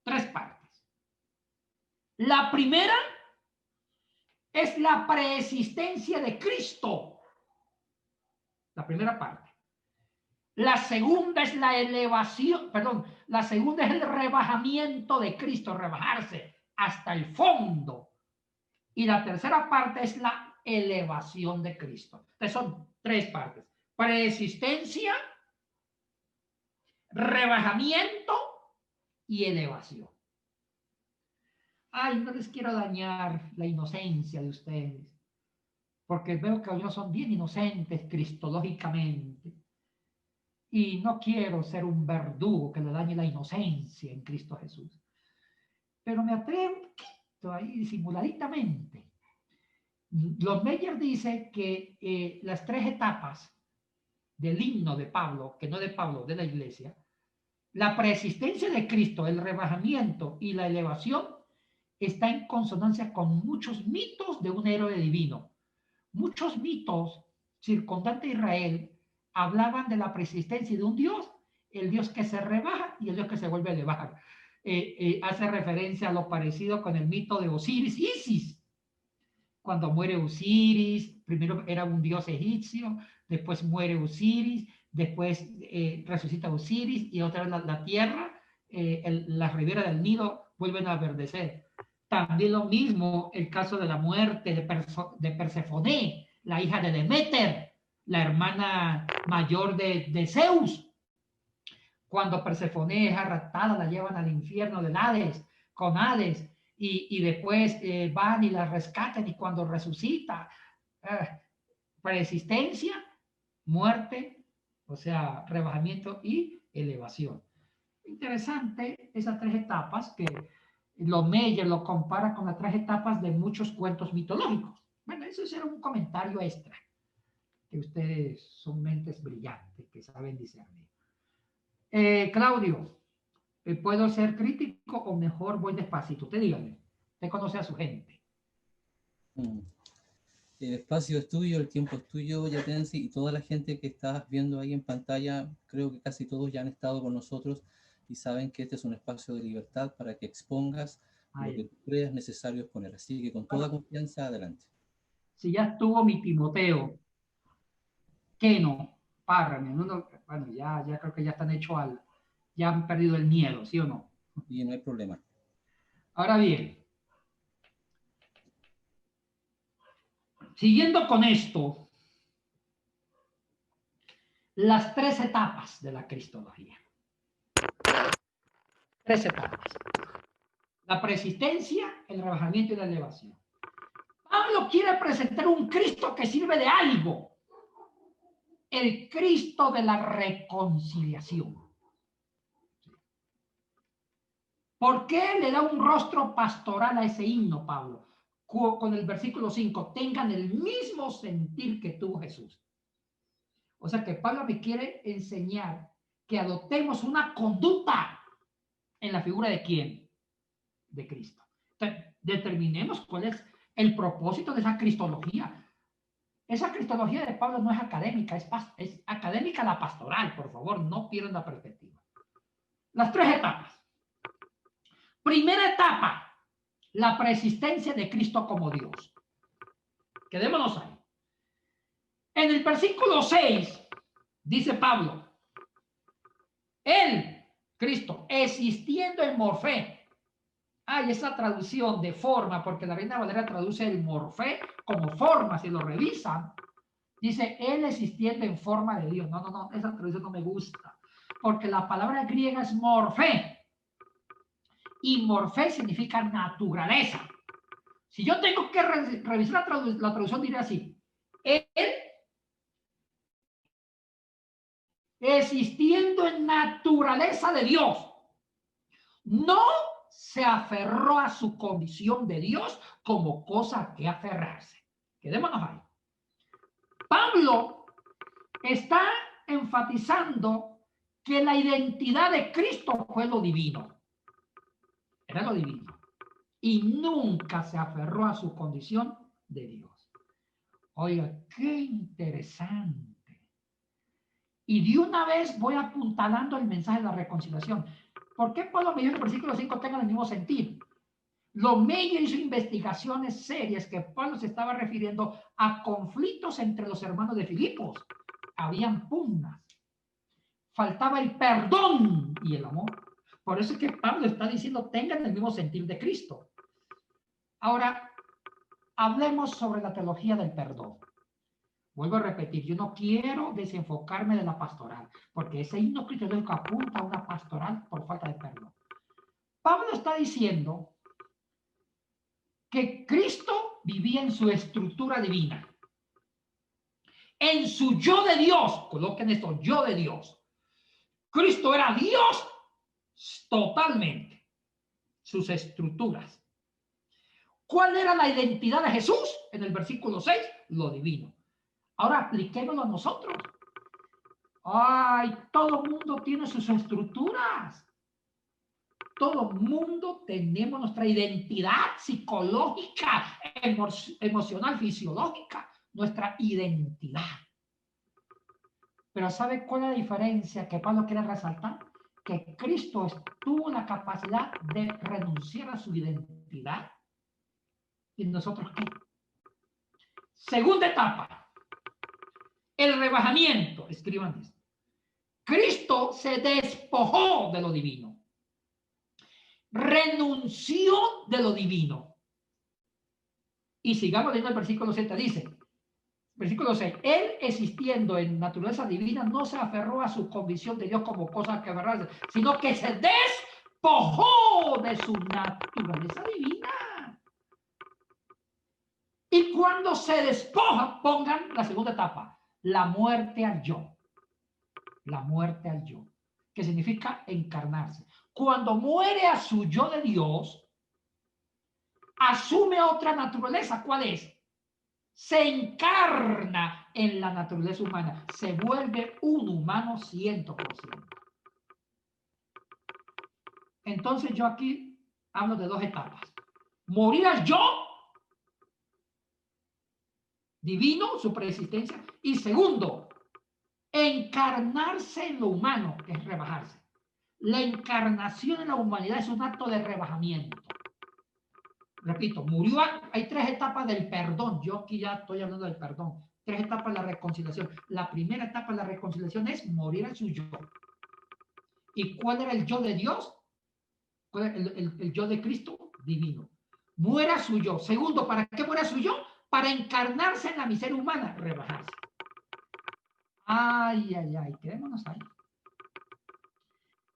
Tres partes. La primera es la preexistencia de Cristo. La primera parte. La segunda es la elevación, perdón, la segunda es el rebajamiento de Cristo, rebajarse hasta el fondo. Y la tercera parte es la elevación de Cristo. Entonces son tres partes. Preexistencia, rebajamiento y elevación. Ay, no les quiero dañar la inocencia de ustedes, porque veo que ellos son bien inocentes cristológicamente. Y no quiero ser un verdugo que le dañe la inocencia en Cristo Jesús. Pero me atrevo un poquito ahí disimuladitamente. Los Meyer dice que las tres etapas del himno de Pablo, que no de Pablo, de la iglesia, la preexistencia de Cristo, el rebajamiento y la elevación, está en consonancia con muchos mitos de un héroe divino. Muchos mitos circundantes a Israel hablaban de la preexistencia de un Dios, el Dios que se rebaja y el Dios que se vuelve a elevar. Hace referencia a lo parecido con el mito de Osiris, Isis. Cuando muere Osiris, primero era un dios egipcio, después muere Osiris, después resucita Osiris y otra vez la tierra, las riberas del Nilo vuelven a verdecer. También lo mismo el caso de la muerte de Persefoné, la hija de Deméter, la hermana mayor de Zeus. Cuando Persefoné es arrastrada, la llevan al infierno del Hades, con Hades, y después van y la rescatan, y cuando resucita, preexistencia, muerte O sea, rebajamiento y elevación. Interesante esas tres etapas que lo Meyer lo compara con las tres etapas de muchos cuentos mitológicos. Bueno, eso era un comentario extra, que ustedes son mentes brillantes, que saben discernir. Claudio, ¿puedo ser crítico o mejor voy despacito? Usted dígame, usted conoce a su gente. El espacio es tuyo, el tiempo es tuyo, Yatensi, y toda la gente que estás viendo ahí en pantalla, creo que casi todos ya han estado con nosotros y saben que este es un espacio de libertad para que expongas lo que tú creas necesario exponer. Así que con toda confianza, adelante. Si ya estuvo mi Timoteo, Keno, Párrame, bueno, ya creo que ya están hechos ya han perdido el miedo, ¿sí o no? Y no hay problema. Ahora bien, siguiendo con esto, las tres etapas de la cristología. Tres etapas. La persistencia, el rebajamiento y la elevación. Pablo quiere presentar un Cristo que sirve de algo. El Cristo de la reconciliación. ¿Por qué le da un rostro pastoral a ese himno, Pablo? Con el versículo 5, tengan el mismo sentir que tuvo Jesús. O sea que Pablo me quiere enseñar que adoptemos una conducta en la figura de ¿quién? De Cristo. Entonces, determinemos cuál es el propósito de esa cristología. Esa cristología de Pablo no es académica, es académica la pastoral, por favor, no pierdan la perspectiva. Las tres etapas. Primera etapa, la persistencia de Cristo como Dios. Quedémonos ahí. En el versículo 6, dice Pablo, Él, Cristo, existiendo en morfé. Hay esa traducción de forma, porque la Reina Valera traduce el morfé como forma, si lo revisan. Dice, Él existiendo en forma de Dios. No, esa traducción no me gusta. Porque la palabra griega es morfé. Y morfé significa naturaleza. Si yo tengo que revisar la traducción, diré así. Él existiendo en naturaleza de Dios. No se aferró a su condición de Dios como cosa que aferrarse. Quedémonos ahí. Pablo está enfatizando que la identidad de Cristo fue lo divino. Era lo divino. Y nunca se aferró a su condición de Dios. Oiga, qué interesante. Y de una vez voy apuntalando el mensaje de la reconciliación. ¿Por qué Pablo me dijo en el versículo 5 tenga el mismo sentido? Lo Meyer hizo investigaciones serias que Pablo se estaba refiriendo a conflictos entre los hermanos de Filipos. Habían pugnas. Faltaba el perdón y el amor. Por eso es que Pablo está diciendo tengan el mismo sentir de Cristo. Ahora, hablemos sobre la teología del perdón. Vuelvo a repetir, yo no quiero desenfocarme de la pastoral, porque ese himno cristológico apunta a una pastoral por falta de perdón. Pablo está diciendo que Cristo vivía en su estructura divina, en su yo de Dios. Coloquen esto, yo de Dios. Cristo era Dios totalmente, sus estructuras. ¿Cuál era la identidad de Jesús? En el versículo 6, lo divino. Ahora apliquémoslo a nosotros. Ay, todo mundo tiene sus estructuras. Todo mundo tenemos nuestra identidad psicológica, emocional, fisiológica, nuestra identidad. Pero ¿sabe cuál es la diferencia que Pablo quiere resaltar? Que Cristo tuvo la capacidad de renunciar a su identidad. ¿Y nosotros qué? Segunda etapa. El rebajamiento. Escriban esto. Cristo se despojó de lo divino. Renunció de lo divino. Y sigamos leyendo el versículo 7. Dice, versículo 6, Él existiendo en naturaleza divina no se aferró a su condición de Dios como cosa que aferrarse, sino que se despojó de su naturaleza divina. Y cuando se despoja, pongan la segunda etapa, la muerte al yo. la muerte al yo, que significa encarnarse. Cuando muere a su yo de Dios, asume otra naturaleza. ¿Cuál es? Se encarna en la naturaleza humana, se vuelve un humano 100%. Entonces yo aquí hablo de dos etapas. Morir al yo divino, su preexistencia, y segundo, encarnarse en lo humano, que es rebajarse. La encarnación en la humanidad es un acto de rebajamiento. Repito, murió, hay tres etapas del perdón. Yo aquí ya estoy hablando del perdón. Tres etapas de la reconciliación. La primera etapa de la reconciliación es morir a su yo. ¿Y cuál era el yo de Dios? ¿Cuál era el yo de Cristo? Divino. Muera su yo. Segundo, ¿para qué muera su yo? Para encarnarse en la miseria humana, rebajarse. Ay, ay, ay, quedémonos ahí.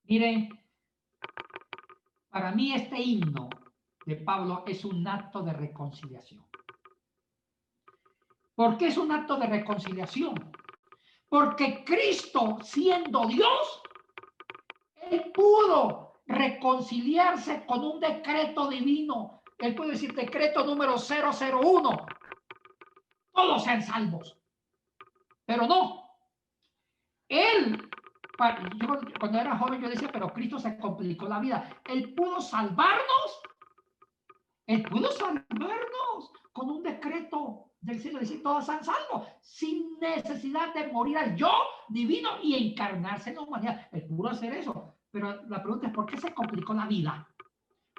Miren, para mí este himno de Pablo es un acto de reconciliación. ¿Por qué es un acto de reconciliación? Porque Cristo, siendo Dios, Él pudo reconciliarse con un decreto divino. Él puede decir decreto número 001. Todos sean salvos. Pero no. Él, yo, cuando era joven yo decía, pero Cristo se complicó la vida. Él pudo salvarnos. Él pudo salvarnos con un decreto del cielo, decir todos sean salvos, sin necesidad de morir al yo divino y encarnarse en la humanidad. Él pudo hacer eso. Pero la pregunta es, ¿por qué se complicó la vida?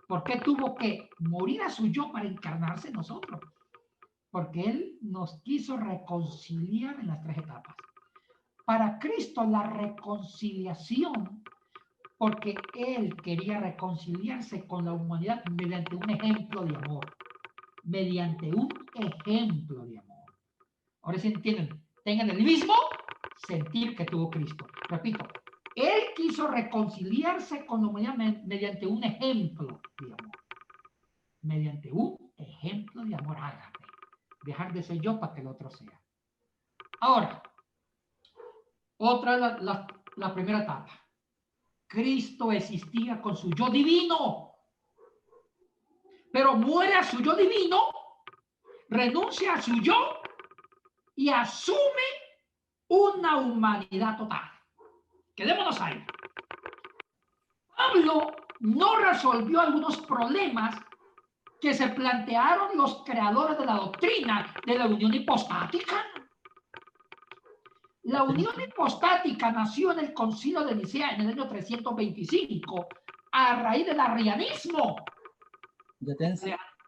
¿Por qué tuvo que morir a su yo para encarnarse en nosotros? Porque Él nos quiso reconciliar en las tres etapas. Para Cristo la reconciliación, porque Él quería reconciliarse con la humanidad mediante un ejemplo de amor. Mediante un ejemplo de amor. Ahora sí entienden, tengan el mismo sentir que tuvo Cristo. Repito, Él quiso reconciliarse con la humanidad mediante un ejemplo de amor. Mediante un ejemplo de amor, ágape. Dejar de ser yo para que el otro sea. Ahora, otra la primera etapa. Cristo existía con su yo divino, pero muere a su yo divino, renuncia a su yo y asume una humanidad total. Quedémonos ahí. Pablo no resolvió algunos problemas que se plantearon los creadores de la doctrina de la unión hipostática. La unión hipostática nació en el Concilio de Nicea en el año 325 a raíz del arrianismo.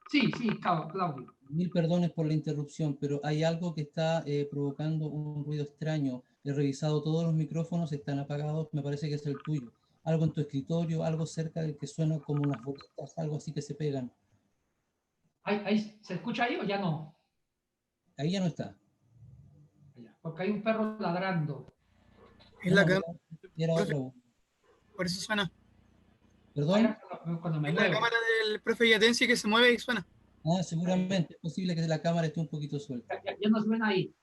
Sí, Claudio. Mil perdones por la interrupción, pero hay algo que está provocando un ruido extraño. He revisado todos los micrófonos, están apagados, me parece que es el tuyo. Algo en tu escritorio, algo cerca del que suena como unas bolitas, algo así que se pegan. ¿Se escucha ahí o ya no? Ahí ya no está. Porque hay un perro ladrando. Es la cámara. Era otra. Por eso suena. ¿Perdón? Cuando me es muevo. la cámara del profe Yatensi que se mueve y suena. Ah, seguramente. Es posible que la cámara esté un poquito suelta. Ya no suena ahí.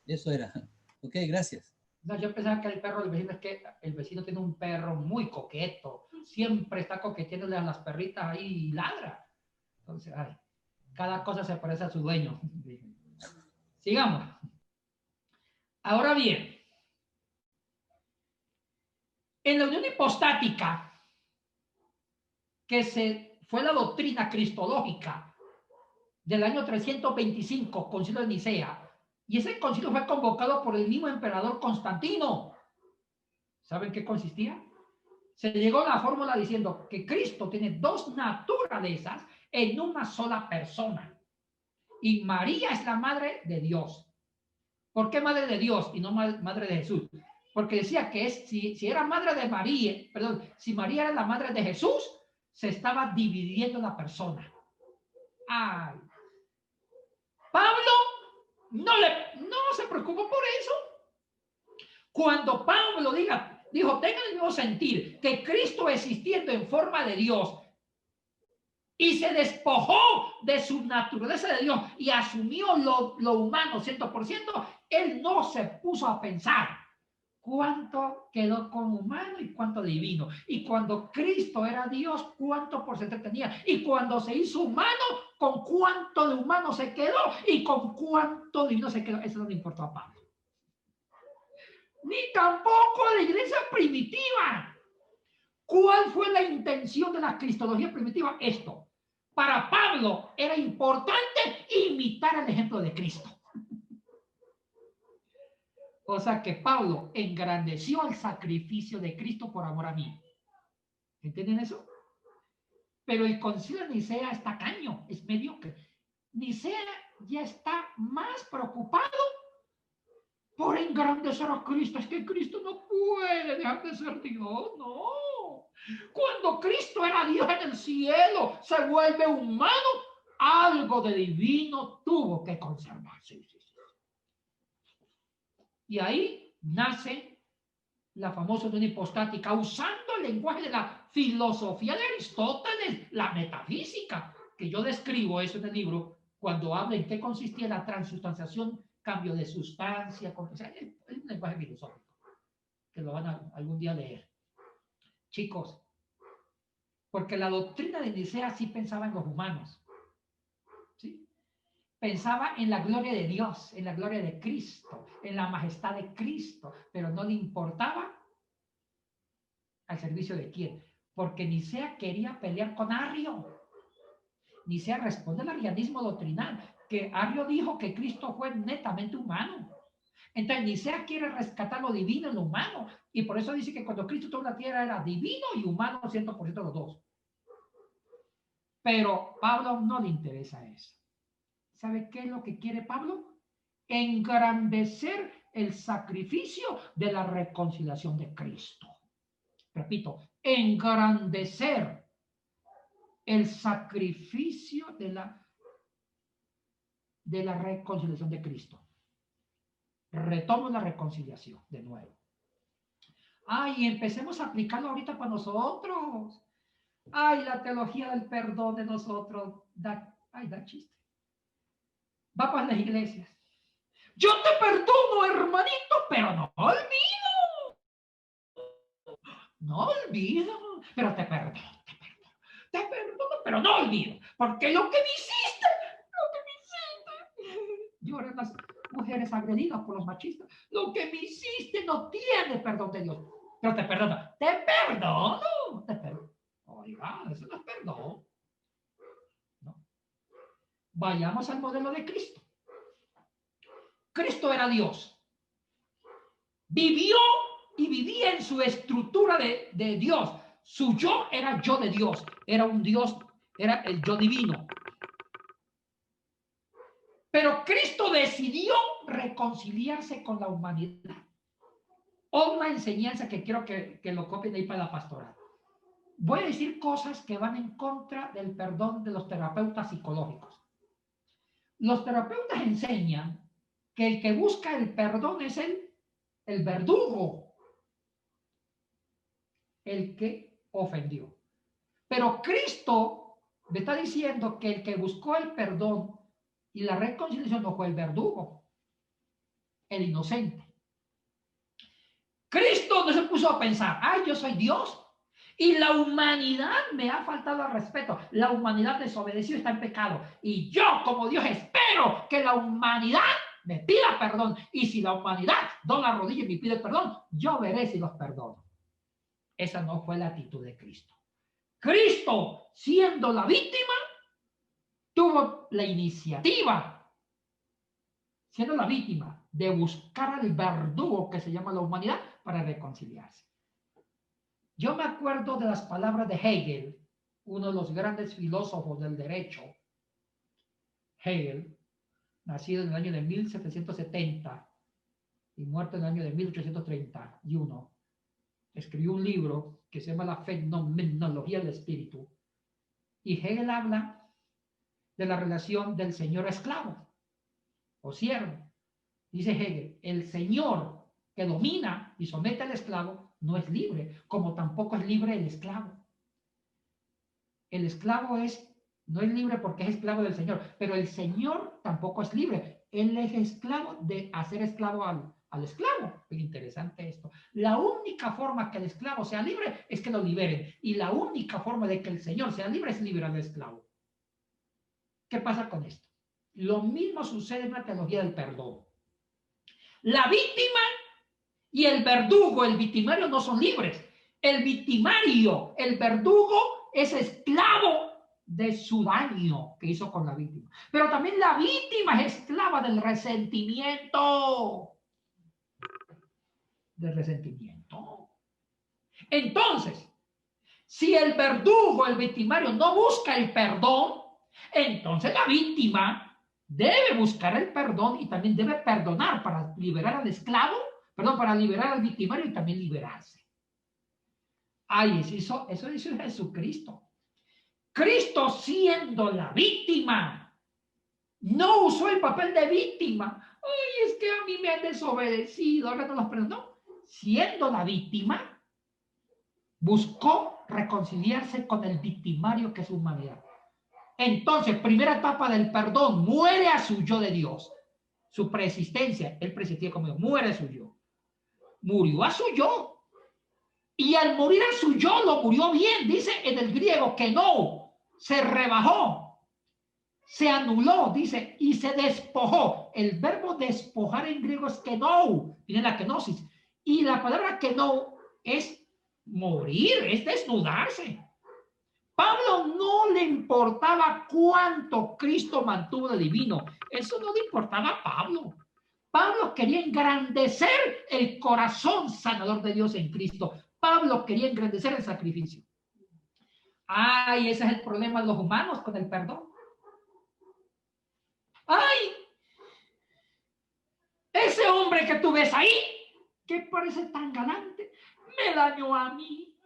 Eso era. Ok, gracias. No, yo pensaba que el perro del vecino, es que el vecino tiene un perro muy coqueto. Siempre está coqueteándole a las perritas ahí y ladra. Entonces, ay, cada cosa se parece a su dueño. Sigamos. Ahora bien, en la unión hipostática, que fue la doctrina cristológica del año 325, Concilio de Nicea, y ese concilio fue convocado por el mismo emperador Constantino. ¿Saben qué consistía? Se llegó a la fórmula diciendo que Cristo tiene dos naturalezas en una sola persona. Y María es la madre de Dios. ¿Por qué madre de Dios y no madre de Jesús? Porque decía que si era madre de María, perdón, si María era la madre de Jesús, se estaba dividiendo la persona. Ay. Pablo no se preocupó por eso. Cuando Pablo dijo, tengan el mismo sentir, que Cristo existiendo en forma de Dios y se despojó de su naturaleza de Dios y asumió lo humano 100%, él no se puso a pensar cuánto quedó como humano y cuánto divino. Y cuando Cristo era Dios, cuánto porcentaje tenía. Y cuando se hizo humano, con cuánto de humano se quedó y con cuánto divino se quedó. Eso no le importó a Pablo. Ni tampoco a la iglesia primitiva. ¿Cuál fue la intención de la cristología primitiva? Esto. Para Pablo era importante imitar el ejemplo de Cristo. O sea que Pablo engrandeció el sacrificio de Cristo por amor a mí. ¿Entienden eso? Pero el concilio de Nicea es tacaño, es mediocre. Nicea ya está más preocupado por engrandecer a Cristo. Es que Cristo no puede dejar de ser Dios, no. Cuando Cristo era Dios en el cielo, se vuelve humano, algo de divino tuvo que conservarse. Y ahí nace la famosa unión hipostática, usando el lenguaje de la filosofía de Aristóteles, la metafísica, que yo describo eso en el libro, cuando habla en qué consistía la transustanciación, cambio de sustancia, o sea, es un lenguaje filosófico, que lo van a algún día leer. Chicos, porque la doctrina de Nicea sí pensaba en los humanos, ¿sí? Pensaba en la gloria de Dios, en la gloria de Cristo, en la majestad de Cristo, pero no le importaba al servicio de quién, porque Nicea quería pelear con Arrio. Nicea responde al arrianismo doctrinal, que Arrio dijo que Cristo fue netamente humano. Entonces Nicea quiere rescatar lo divino en lo humano, y por eso dice que cuando Cristo estuvo en la tierra era divino y humano 100% los dos. Pero Pablo no le interesa eso. ¿Sabe qué es lo que quiere Pablo? Engrandecer el sacrificio de la reconciliación de Cristo. Repito, engrandecer el sacrificio de la reconciliación de Cristo. Retomo la reconciliación de nuevo. Ay, empecemos a aplicarlo ahorita para nosotros. Ay, la teología del perdón de nosotros da chiste. Va para las iglesias. Yo te perdono, hermanito, pero no olvido. No olvido, pero te perdono. Te perdono, pero no olvido. Porque lo que me hiciste. Lloran las mujeres agredidas por los machistas. Lo que me hiciste no tiene perdón de Dios. Pero te perdono. Te perdono. Te perdono. Oiga, eso no es perdón. ¿No? Vayamos al modelo de Cristo. Cristo era Dios. Vivió y vivía en su estructura de Dios. Su yo era yo de Dios. Era un Dios, era el yo divino. Pero Cristo decidió reconciliarse con la humanidad. Una enseñanza que quiero que lo copien ahí para la pastoral. Voy a decir cosas que van en contra del perdón de los terapeutas psicológicos. Los terapeutas enseñan que el que busca el perdón es el verdugo, el que ofendió. Pero Cristo me está diciendo que el que buscó el perdón y la reconciliación no fue el verdugo, el inocente. Cristo no se puso a pensar, ay, yo soy Dios y la humanidad me ha faltado al respeto. La humanidad desobedeció, está en pecado. Y yo, como Dios, espero que la humanidad me pida perdón. Y si la humanidad dobla la rodilla y me pide perdón, yo veré si los perdono. Esa no fue la actitud de Cristo. Cristo, siendo la víctima, tuvo la iniciativa, siendo la víctima, de buscar al verdugo que se llama la humanidad para reconciliarse. Yo me acuerdo de las palabras de Hegel, uno de los grandes filósofos del derecho. Hegel, nacido en el año de 1770 y muerto en el año de 1831, escribió un libro que se llama La Fenomenología del Espíritu. Y Hegel habla de la relación del señor esclavo o siervo. Dice Hegel, el señor que domina y somete al esclavo no es libre, como tampoco es libre el esclavo. El esclavo no es libre porque es esclavo del señor, pero el señor tampoco es libre. Él es esclavo de hacer esclavo al esclavo. Es interesante esto. La única forma que el esclavo sea libre es que lo liberen. Y la única forma de que el Señor sea libre es liberar al esclavo. ¿Qué pasa con esto? Lo mismo sucede en la teología del perdón. La víctima y el verdugo, el victimario, no son libres. El victimario, el verdugo, es esclavo de su daño que hizo con la víctima. Pero también la víctima es esclava del resentimiento. Del resentimiento. Entonces, si el verdugo, el victimario, no busca el perdón, entonces la víctima debe buscar el perdón y también debe perdonar para liberar al esclavo, perdón, para liberar al victimario y también liberarse. Ay, eso dice Jesucristo. Cristo, siendo la víctima, no usó el papel de víctima. Ay, es que a mí me han desobedecido, ahora no los perdonó. Siendo la víctima, buscó reconciliarse con el victimario que es su humanidad. Entonces, primera etapa del perdón, muere a su yo de Dios. Su preexistencia, él preexistía como Dios, muere a su yo. Murió a su yo. Y al morir a su yo, lo murió bien, dice en el griego que no, se rebajó, se anuló, dice, y se despojó. El verbo despojar en griego es keno, tiene la kenosis. Y la palabra keno es morir, es desnudarse. Pablo no le importaba cuánto Cristo mantuvo de divino. Eso no le importaba a Pablo. Pablo quería engrandecer el corazón sanador de Dios en Cristo. Pablo quería engrandecer el sacrificio. Ay, ese es el problema de los humanos con el perdón. Ay, ese hombre que tú ves ahí, que parece tan galante, me dañó a mí.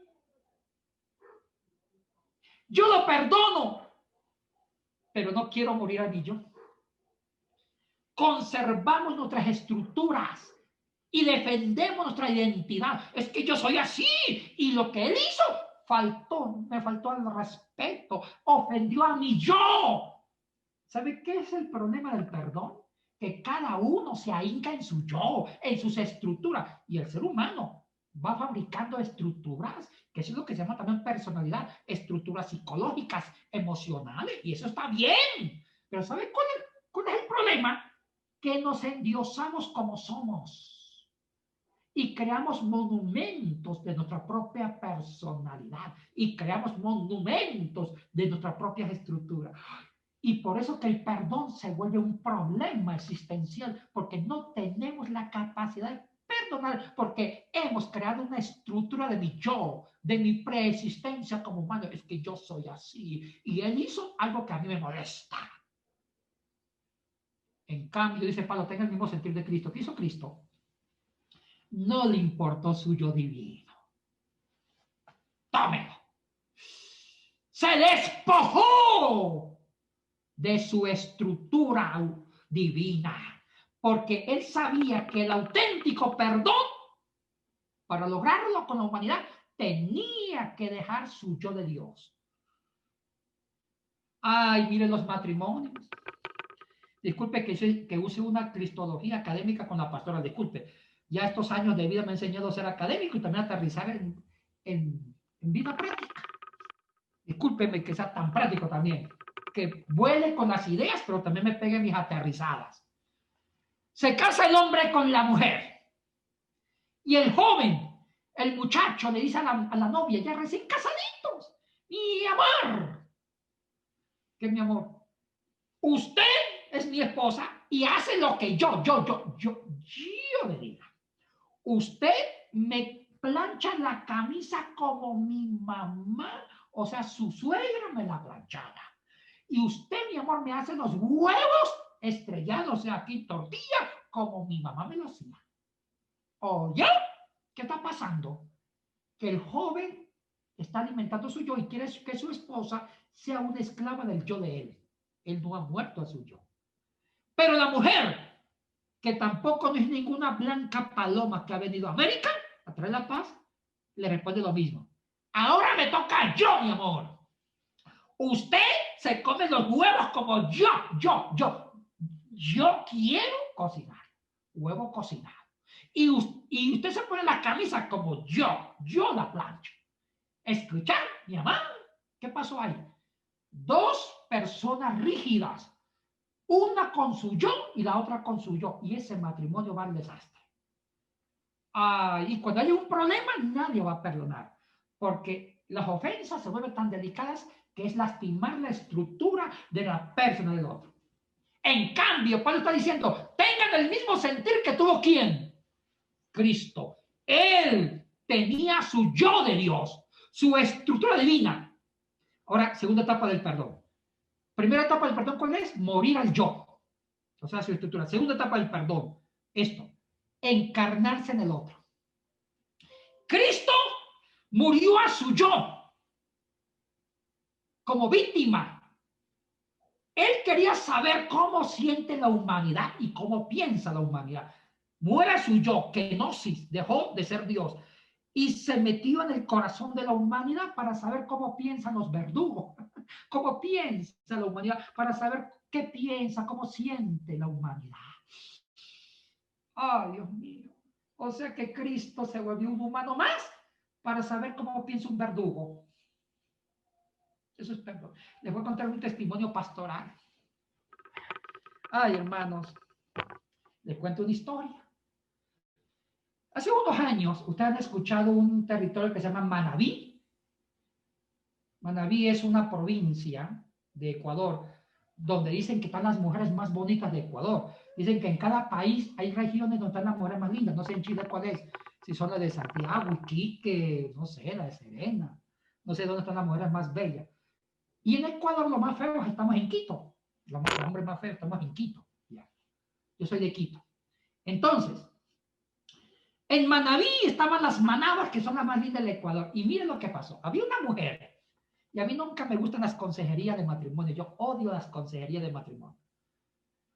Yo lo perdono, pero no quiero morir a mí yo. Conservamos nuestras estructuras y defendemos nuestra identidad. Es que yo soy así y lo que él hizo me faltó al respeto, ofendió a mi yo. ¿Sabe qué es el problema del perdón? Que cada uno se ahinca en su yo, en sus estructuras, y el ser humano va fabricando estructuras, que eso es lo que se llama también personalidad, estructuras psicológicas, emocionales, y eso está bien. Pero ¿sabe cuál es el problema? Que nos endiosamos como somos y creamos monumentos de nuestra propia personalidad y creamos monumentos de nuestras propias estructuras. Y por eso que el perdón se vuelve un problema existencial, porque no tenemos la capacidad de perdonar, porque hemos creado una estructura de mi yo, de mi preexistencia como humano. Es que yo soy así y él hizo algo que a mí me molesta. En cambio, dice Pablo, tenga el mismo sentir de Cristo. ¿Qué hizo Cristo? No le importó su yo divino. Tómelo. Se despojó de su estructura divina, porque él sabía que el auténtico perdón, para lograrlo con la humanidad, tenía que dejar su yo de Dios. Ay, miren los matrimonios. Disculpe que use una cristología académica con la pastora, disculpe. Ya estos años de vida me ha enseñado a ser académico y también a aterrizar en vida práctica. Discúlpeme que sea tan práctico también. Que vuele con las ideas, pero también me pegue mis aterrizadas. Se casa el hombre con la mujer. Y el joven, el muchacho, le dice a la novia, ya recién casaditos, mi amor. ¿Qué es mi amor? Usted es mi esposa y hace lo que yo le diga. Usted me plancha la camisa como mi mamá, o sea, su suegra me la planchaba. Y usted, mi amor, me hace los huevos estrellados, o sea, aquí tortilla, como mi mamá me lo hacía. Oye, ¿qué está pasando? Que el joven está alimentando su yo y quiere que su esposa sea una esclava del yo de él. Él no ha muerto a su yo. Pero la mujer, que tampoco no es ninguna blanca paloma que ha venido a América a traer la paz, le responde lo mismo. Ahora me toca yo, mi amor. Usted se come los huevos como yo quiero cocinar. Huevo cocinado. y usted se pone la camisa como yo la plancho. Escuchar, mi mamá, ¿qué pasó ahí? Dos personas rígidas, una con su yo y la otra con su yo, y ese matrimonio va al desastre. Y cuando hay un problema, nadie va a perdonar, porque las ofensas se vuelven tan delicadas que es lastimar la estructura de la persona del otro. En cambio, Pablo está diciendo, tengan el mismo sentir que tuvo ¿quién? Cristo. Él tenía su yo de Dios, su estructura divina. Ahora, segunda etapa del perdón. Primera etapa del perdón, ¿cuál es? Morir al yo. O sea, su estructura. Segunda etapa del perdón. Esto. Encarnarse en el otro. Cristo murió a su yo como víctima. Él quería saber cómo siente la humanidad y cómo piensa la humanidad. Muera su yo, kenosis, dejó de ser Dios y se metió en el corazón de la humanidad para saber cómo piensan los verdugos, cómo piensa la humanidad, para saber qué piensa, cómo siente la humanidad. ¡Ay, Dios mío! O sea que Cristo se volvió un humano más para saber cómo piensa un verdugo. Eso es perdón. Les voy a contar un testimonio pastoral. Ay, hermanos, les cuento una historia. Hace unos años, ustedes han escuchado un territorio que se llama Manabí. Manabí es una provincia de Ecuador donde dicen que están las mujeres más bonitas de Ecuador. Dicen que en cada país hay regiones donde están las mujeres más lindas. No sé en Chile cuál es. Si son las de Santiago, Iquique, no sé, la de Serena. No sé dónde están las mujeres más bellas. Y en Ecuador lo más feo estamos en Quito. Los hombres más feos estamos en Quito. Ya. Yo soy de Quito. Entonces, en Manabí estaban las manabas, que son las más lindas del Ecuador. Y miren lo que pasó. Había una mujer, y a mí nunca me gustan las consejerías de matrimonio. Yo odio las consejerías de matrimonio.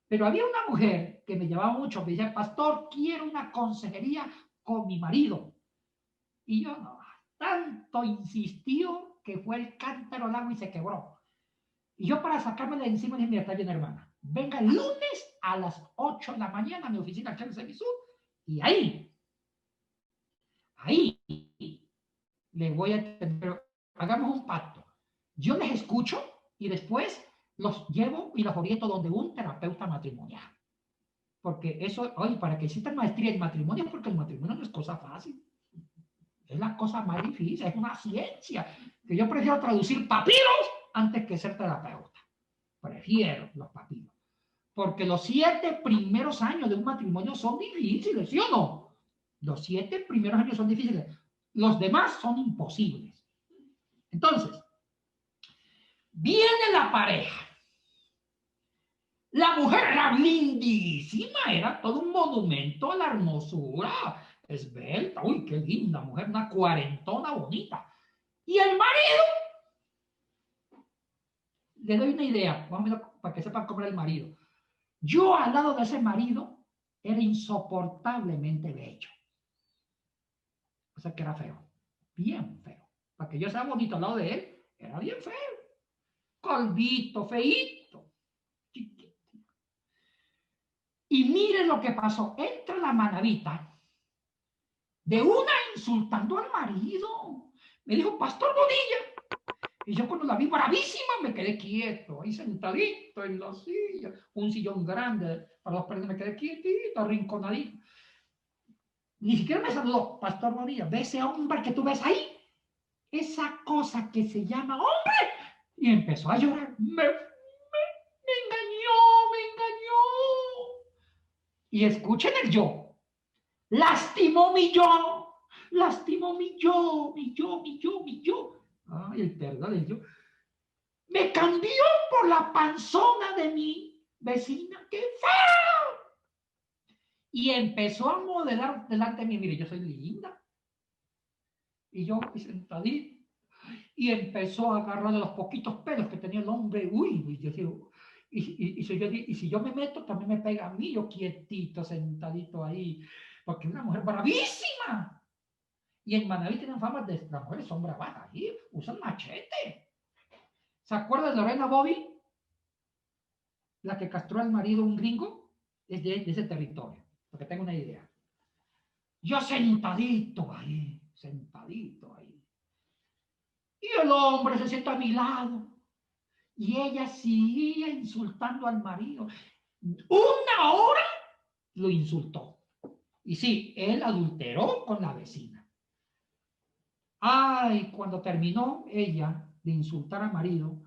Pero había una mujer que me llevaba mucho, me decía, pastor, quiero una consejería con mi marido. Y yo no, tanto insistió que fue el cántaro al agua y se quebró. Y yo para sacarme de encima dije, mira, está bien, hermana. Venga el lunes a las 8 de la mañana a mi oficina aquí en Semisud y ahí les voy a tener, pero hagamos un pacto. Yo les escucho y después los llevo y los oriento donde un terapeuta matrimonial. Porque eso, oye, para que exista maestría en matrimonio, porque el matrimonio no es cosa fácil. Es la cosa más difícil, es una ciencia. Que yo prefiero traducir papiros antes que ser terapeuta. Prefiero los papiros. Porque los 7 primeros años de un matrimonio son difíciles, ¿sí o no? Los 7 primeros años son difíciles. Los demás son imposibles. Entonces, viene la pareja. La mujer era lindísima, era todo un monumento a la hermosura. Esbelta, uy, qué linda mujer, una cuarentona bonita. Y el marido, le doy una idea, vamos a ver para que sepan cómo era el marido. Yo al lado de ese marido era insoportablemente bello. O sea que era feo, bien feo. Para que yo sea bonito al lado de él, era bien feo. Calvito, feíto, chiquito. Y miren lo que pasó. Entra la manavita de una insultando al marido. Me dijo, Pastor Bonilla. Y yo cuando la vi bravísima me quedé quieto, ahí sentadito en la silla. Un sillón grande para los perros, me quedé quietito, arrinconadito. Ni siquiera me saludó. Pastor Bonilla, ¿ves ese hombre que tú ves ahí? Esa cosa que se llama hombre. Y empezó a llorar. Me engañó. Y escuchen el yo. Lastimó mi yo. Lastimó mi yo. Ay, el perdón del yo. Me cambió por la panzona de mi vecina. ¡Qué feo! Y empezó a modelar delante de mí. Mire, yo soy linda. Y yo sentadito. Y empezó a agarrar de los poquitos pelos que tenía el hombre. Uy, yo digo, y si yo me meto, también me pega a mí, yo quietito, sentadito ahí, porque es una mujer bravísima. Y en Manaví tienen fama de las mujeres son bravas ahí, usan machete. ¿Se acuerda de Lorena Bobby? La que castró al marido un gringo, es de ese territorio, para que tenga una idea. Yo sentadito ahí, sentadito ahí. Y el hombre se sienta a mi lado. Y ella seguía insultando al marido. Una hora lo insultó. Y sí, él adulteró con la vecina. Ay, cuando terminó ella de insultar al marido,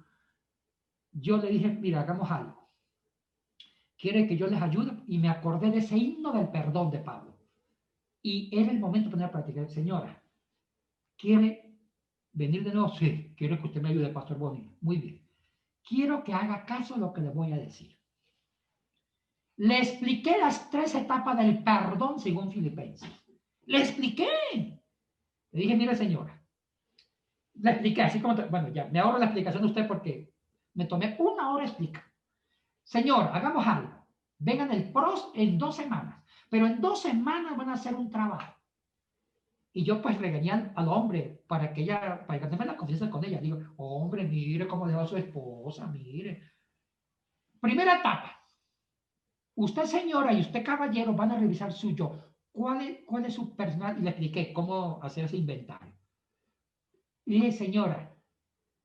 yo le dije, mira, hagamos algo. ¿Quiere que yo les ayude? Y me acordé de ese himno del perdón de Pablo. Y era el momento de poner a practicar. Señora, ¿quiere venir de nuevo? Sí, quiero que usted me ayude, Pastor Bonilla. Muy bien. Quiero que haga caso a lo que le voy a decir. Le expliqué las 3 etapas del perdón según Filipenses. Le expliqué. Le dije, mire señora, le expliqué así como, bueno, ya, me ahorro la explicación de usted porque me tomé 1 hora explicar. Señor, hagamos algo. Vengan el PROS en 2 semanas, pero en 2 semanas van a hacer un trabajo. Y yo pues regañé al hombre para que ganarme la confianza con ella. Digo, hombre, mire cómo dejó a su esposa, mire. Primera etapa. Usted, señora, y usted, caballero, van a revisar su yo. ¿Cuál es su personal? Y le expliqué cómo hacer ese inventario. Y dije, señora,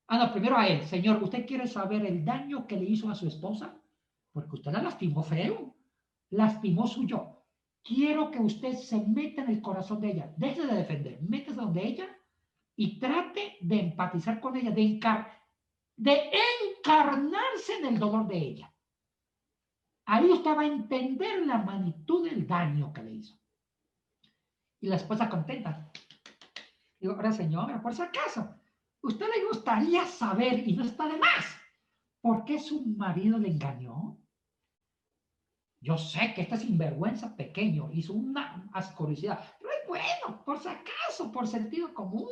no, primero a él, señor, ¿usted quiere saber el daño que le hizo a su esposa? Porque usted la lastimó feo, lastimó su yo. Quiero que usted se meta en el corazón de ella, deje de defender, métase donde ella y trate de empatizar con ella, de encarnarse en el dolor de ella. Ahí usted va a entender la magnitud del daño que le hizo. Y la esposa contenta. Digo, ahora señora, por si acaso, ¿usted le gustaría saber, y no está de más, por qué su marido le engañó? Yo sé que este sinvergüenza pequeño hizo una asquerosidad, pero es bueno, por si acaso, por sentido común,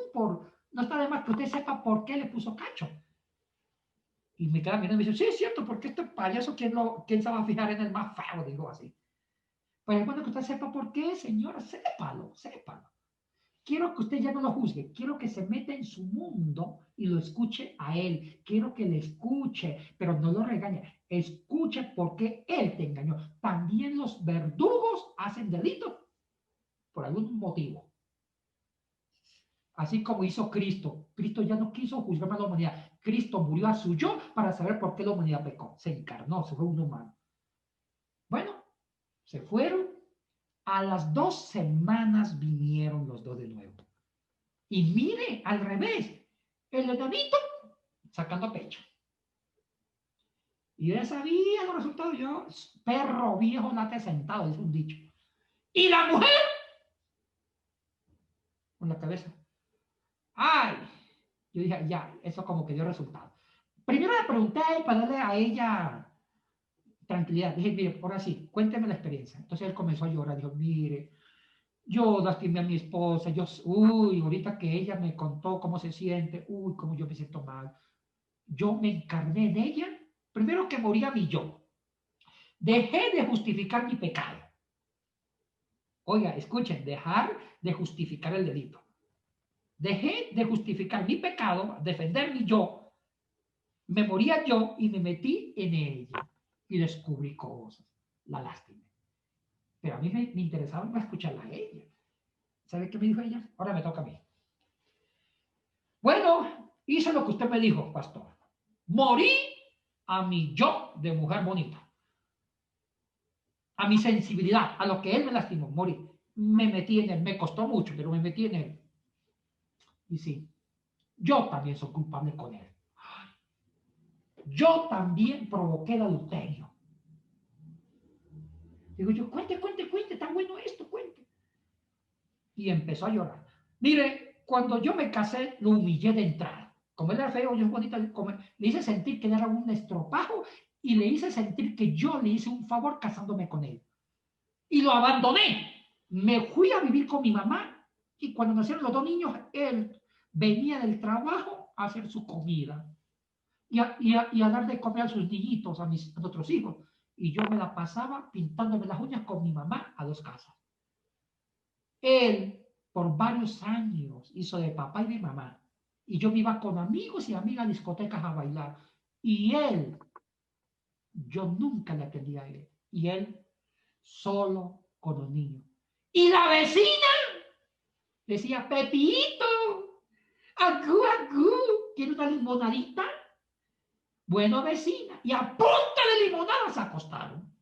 no está de más que usted sepa por qué le puso cacho. Y me queda mirando y me dice, sí, es cierto, porque este payaso, ¿quién se va a fijar en el más feo? Digo así. Pues es bueno que usted sepa por qué, señora, sépalo. Quiero que usted ya no lo juzgue, quiero que se meta en su mundo y lo escuche a él. Quiero que le escuche, pero no lo regañe. Escuche por qué él te engañó. También los verdugos hacen delito por algún motivo. Así como hizo Cristo. Cristo ya no quiso juzgar a la humanidad. Cristo murió a su yo para saber por qué la humanidad pecó. Se encarnó, se fue un humano. Bueno, se fueron. A las 2 semanas vinieron los dos de nuevo. Y mire, al revés, el enanito sacando pecho. Y ya sabía los resultados. Yo, perro viejo, late sentado, es un dicho. Y la mujer, con la cabeza. ¡Ay! Yo dije, ya, eso como que dio resultado. Primero le pregunté a él para darle a ella tranquilidad. Dije, mire, ahora sí, cuénteme la experiencia. Entonces él comenzó a llorar. Dijo, mire, yo lastimé a mi esposa. Ahorita que ella me contó cómo se siente, cómo yo me siento mal. Yo me encarné en ella. Primero que moría mi yo. Dejé de justificar mi pecado. Oiga, escuchen, dejar de justificar el delito. Dejé de justificar mi pecado, defender mi yo, me moría yo y me metí en ella y descubrí cosas. La lastimé. Pero a mí me interesaba más escucharla a ella. ¿Sabe qué me dijo ella? Ahora me toca a mí. Bueno, hice lo que usted me dijo, pastor. Morí a mi yo de mujer bonita. A mi sensibilidad, a lo que él me lastimó, morí. Me metí en él, me costó mucho, pero me metí en él. Y sí, yo también soy culpable con él. Yo también provoqué el adulterio. Digo yo, cuente, está bueno esto, cuente. Y empezó a llorar. Mire, cuando yo me casé, lo humillé de entrada. Como él era feo, yo es bonita, le hice sentir que él era un estropajo y le hice sentir que yo le hice un favor casándome con él. Y lo abandoné. Me fui a vivir con mi mamá y cuando nacieron los 2 niños, él venía del trabajo a hacer su comida y a dar de comer a sus niñitos, a nuestros hijos. Y yo me la pasaba pintándome las uñas con mi mamá a 2 casas. Él, por varios años, hizo de papá y de mamá. Y yo me iba con amigos y amigas a discotecas a bailar. Y él, yo nunca le atendía a él. Y él, solo con los niños. Y la vecina decía, Pepito, agú, agú, ¿quiere una limonadita? Bueno, vecina, y a punta de limonada se acostaron.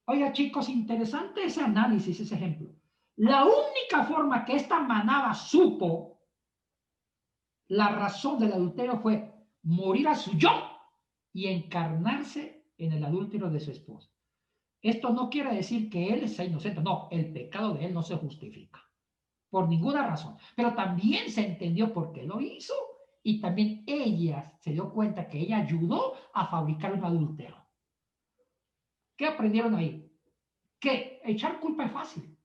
Oiga, chicos, interesante ese análisis, ese ejemplo. La única forma que esta manada supo la razón del adulterio fue morir a su yo y encarnarse en el adúltero de su esposa. Esto no quiere decir que él sea inocente, no, el pecado de él no se justifica por ninguna razón, pero también se entendió por qué lo hizo y también ella se dio cuenta que ella ayudó a fabricar un adúltero. ¿Qué aprendieron ahí? Que echar culpa es fácil.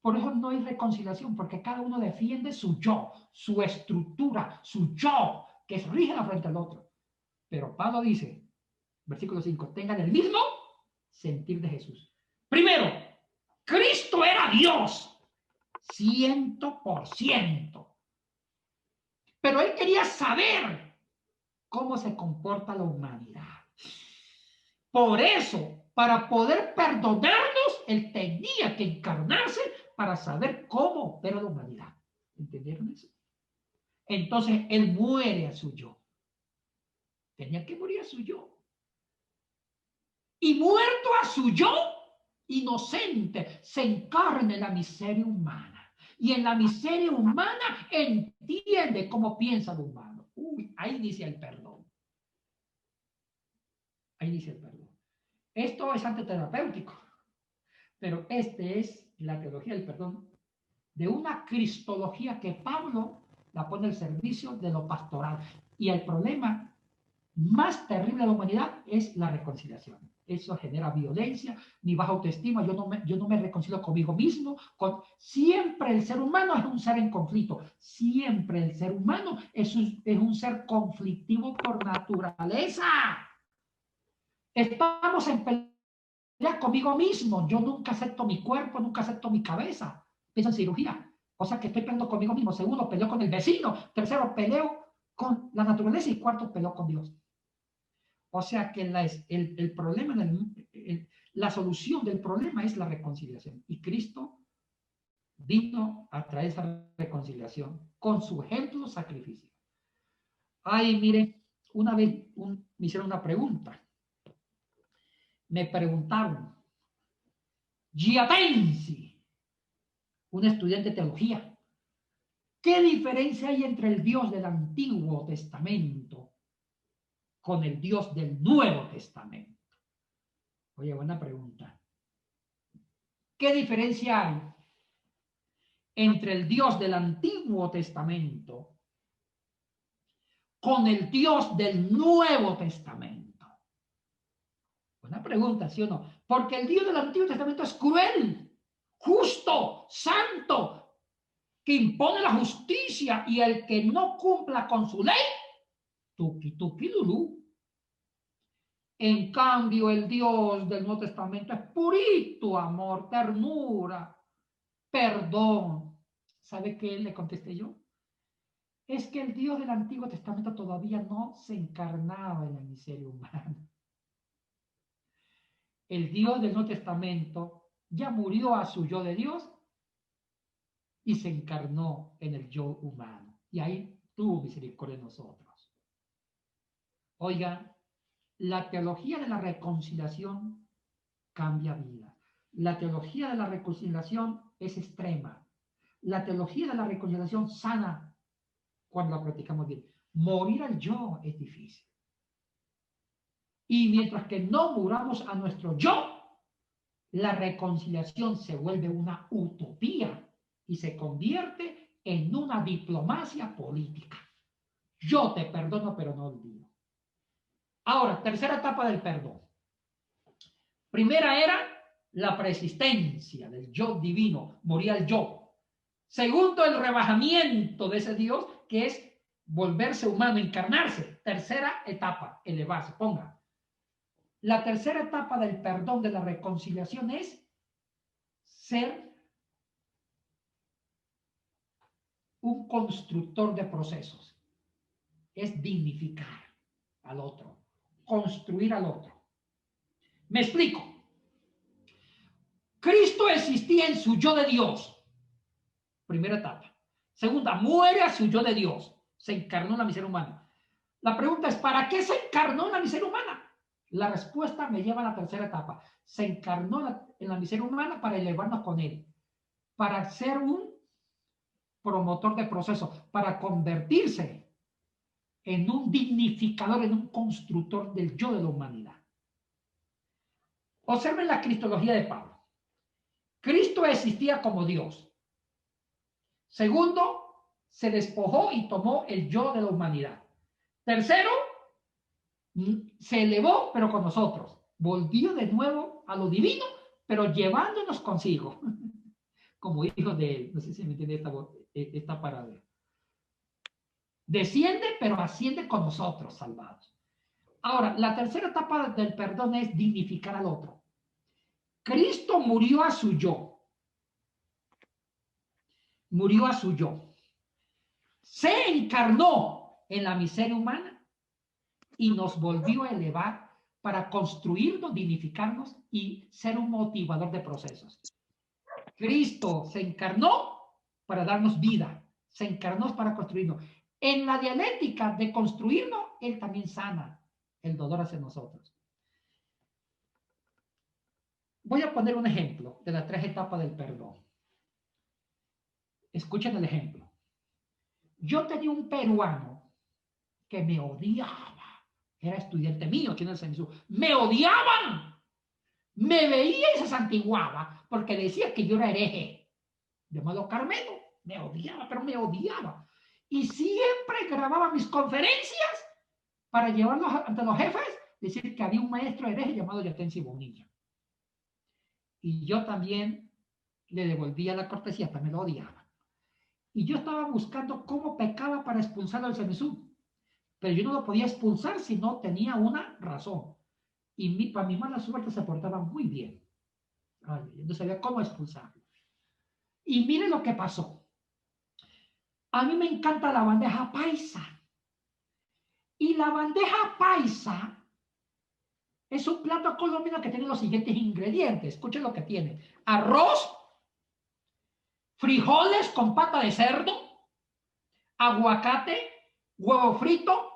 Por eso no hay reconciliación, porque cada uno defiende su yo, su estructura, su yo, que es rígida frente al otro. Pero Pablo dice, versículo 5, tengan el mismo sentir de Jesús. Primero, Cristo era Dios, 100%. Pero él quería saber cómo se comporta la humanidad. Por eso, para poder perdonarnos, él tenía que encarnarse para saber cómo opera la humanidad. ¿Entendieron eso? Entonces, él muere a su yo. Tenía que morir a su yo. Y muerto a su yo, inocente, se encarna en la miseria humana. Y en la miseria humana entiende cómo piensa el humano. Uy, ahí inicia el perdón. Ahí inicia el perdón. Esto es antiterapéutico, pero este es la teología del perdón de una cristología que Pablo la pone al servicio de lo pastoral. Y el problema más terrible de la humanidad es la reconciliación. Eso genera violencia, mi baja autoestima, yo no me reconcilio conmigo mismo. Siempre el ser humano es un ser en conflicto. Siempre el ser humano es un ser conflictivo por naturaleza. Estamos en pelea conmigo mismo. Yo nunca acepto mi cuerpo, nunca acepto mi cabeza. Pienso en cirugía. O sea que estoy peleando conmigo mismo. Segundo, peleo con el vecino. Tercero, peleo con la naturaleza. Y cuarto, peleo con Dios. O sea que el problema, la solución del problema es la reconciliación. Y Cristo vino a traer esa reconciliación con su ejemplo sacrificio. Ay, mire, una vez me hicieron una pregunta. Me preguntaron, Giatensi, un estudiante de teología, ¿qué diferencia hay entre el Dios del Antiguo Testamento con el Dios del Nuevo Testamento? Oye, buena pregunta. ¿Qué diferencia hay entre el Dios del Antiguo Testamento con el Dios del Nuevo Testamento? Buena pregunta, ¿sí o no? Porque el Dios del Antiguo Testamento es cruel, justo, santo, que impone la justicia, y el que no cumpla con su ley, tuki tuki lulú. En cambio, el Dios del Nuevo Testamento es purito, amor, ternura, perdón. ¿Sabe qué le contesté yo? Es que el Dios del Antiguo Testamento todavía no se encarnaba en la miseria humana. El Dios del Nuevo Testamento ya murió a su yo de Dios y se encarnó en el yo humano. Y ahí tuvo misericordia de nosotros. Oiga, la teología de la reconciliación cambia vidas. La teología de la reconciliación es extrema. La teología de la reconciliación sana cuando la practicamos bien. Morir al yo es difícil. Y mientras que no muramos a nuestro yo, la reconciliación se vuelve una utopía y se convierte en una diplomacia política. Yo te perdono, pero no olvido. Ahora, tercera etapa del perdón. Primera era la persistencia del yo divino, moría el yo. Segundo, el rebajamiento de ese Dios, que es volverse humano, encarnarse. Tercera etapa, elevarse. Ponga. La tercera etapa del perdón, de la reconciliación, es ser un constructor de procesos. Es dignificar al otro, construir al otro. Me explico. Cristo existía en su yo de Dios. Primera etapa. Segunda, muere a su yo de Dios. Se encarnó en la miseria humana. La pregunta es, ¿para qué se encarnó en la miseria humana? La respuesta me lleva a la tercera etapa. Se encarnó en la miseria humana para elevarnos con él, para ser un promotor de procesos, para convertirse en un dignificador, en un constructor del yo de la humanidad. Observen la cristología de Pablo. Cristo existía como Dios. Segundo, se despojó y tomó el yo de la humanidad. Tercero, se elevó, pero con nosotros. Volvió de nuevo a lo divino, pero llevándonos consigo. Como hijos de él. No sé si me entiende esta paradoja. Desciende, pero asciende con nosotros, salvados. Ahora, la tercera etapa del perdón es dignificar al otro. Cristo murió a su yo. Murió a su yo. Se encarnó en la miseria humana y nos volvió a elevar para construirnos, dignificarnos y ser un motivador de procesos. Cristo se encarnó para darnos vida, se encarnó para construirnos. En la dialéctica de construirnos, Él también sana el dolor hacia nosotros. Voy a poner un ejemplo de las tres etapas del perdón. Escuchen el ejemplo. Yo tenía un peruano que me odiaba. Era estudiante mío aquí en el CEMISU. ¡Me odiaban! Me veía y se santiguaba porque decía que yo era hereje. Llamado Carmelo. Me odiaba, pero me odiaba. Y siempre grababa mis conferencias para llevarlos ante los jefes, decir que había un maestro hereje llamado Yatensi Bonilla. Y yo también le devolvía la cortesía, también lo odiaba. Y yo estaba buscando cómo pecaba para expulsarlo del CEMISU. Pero yo no lo podía expulsar si no tenía una razón. Y para mi mala suerte se portaba muy bien. Ay, yo no sabía cómo expulsarlo. Y miren lo que pasó. A mí me encanta la bandeja paisa. Y la bandeja paisa es un plato colombiano que tiene los siguientes ingredientes. Escuchen lo que tiene. Arroz, frijoles con pata de cerdo, aguacate, huevo frito,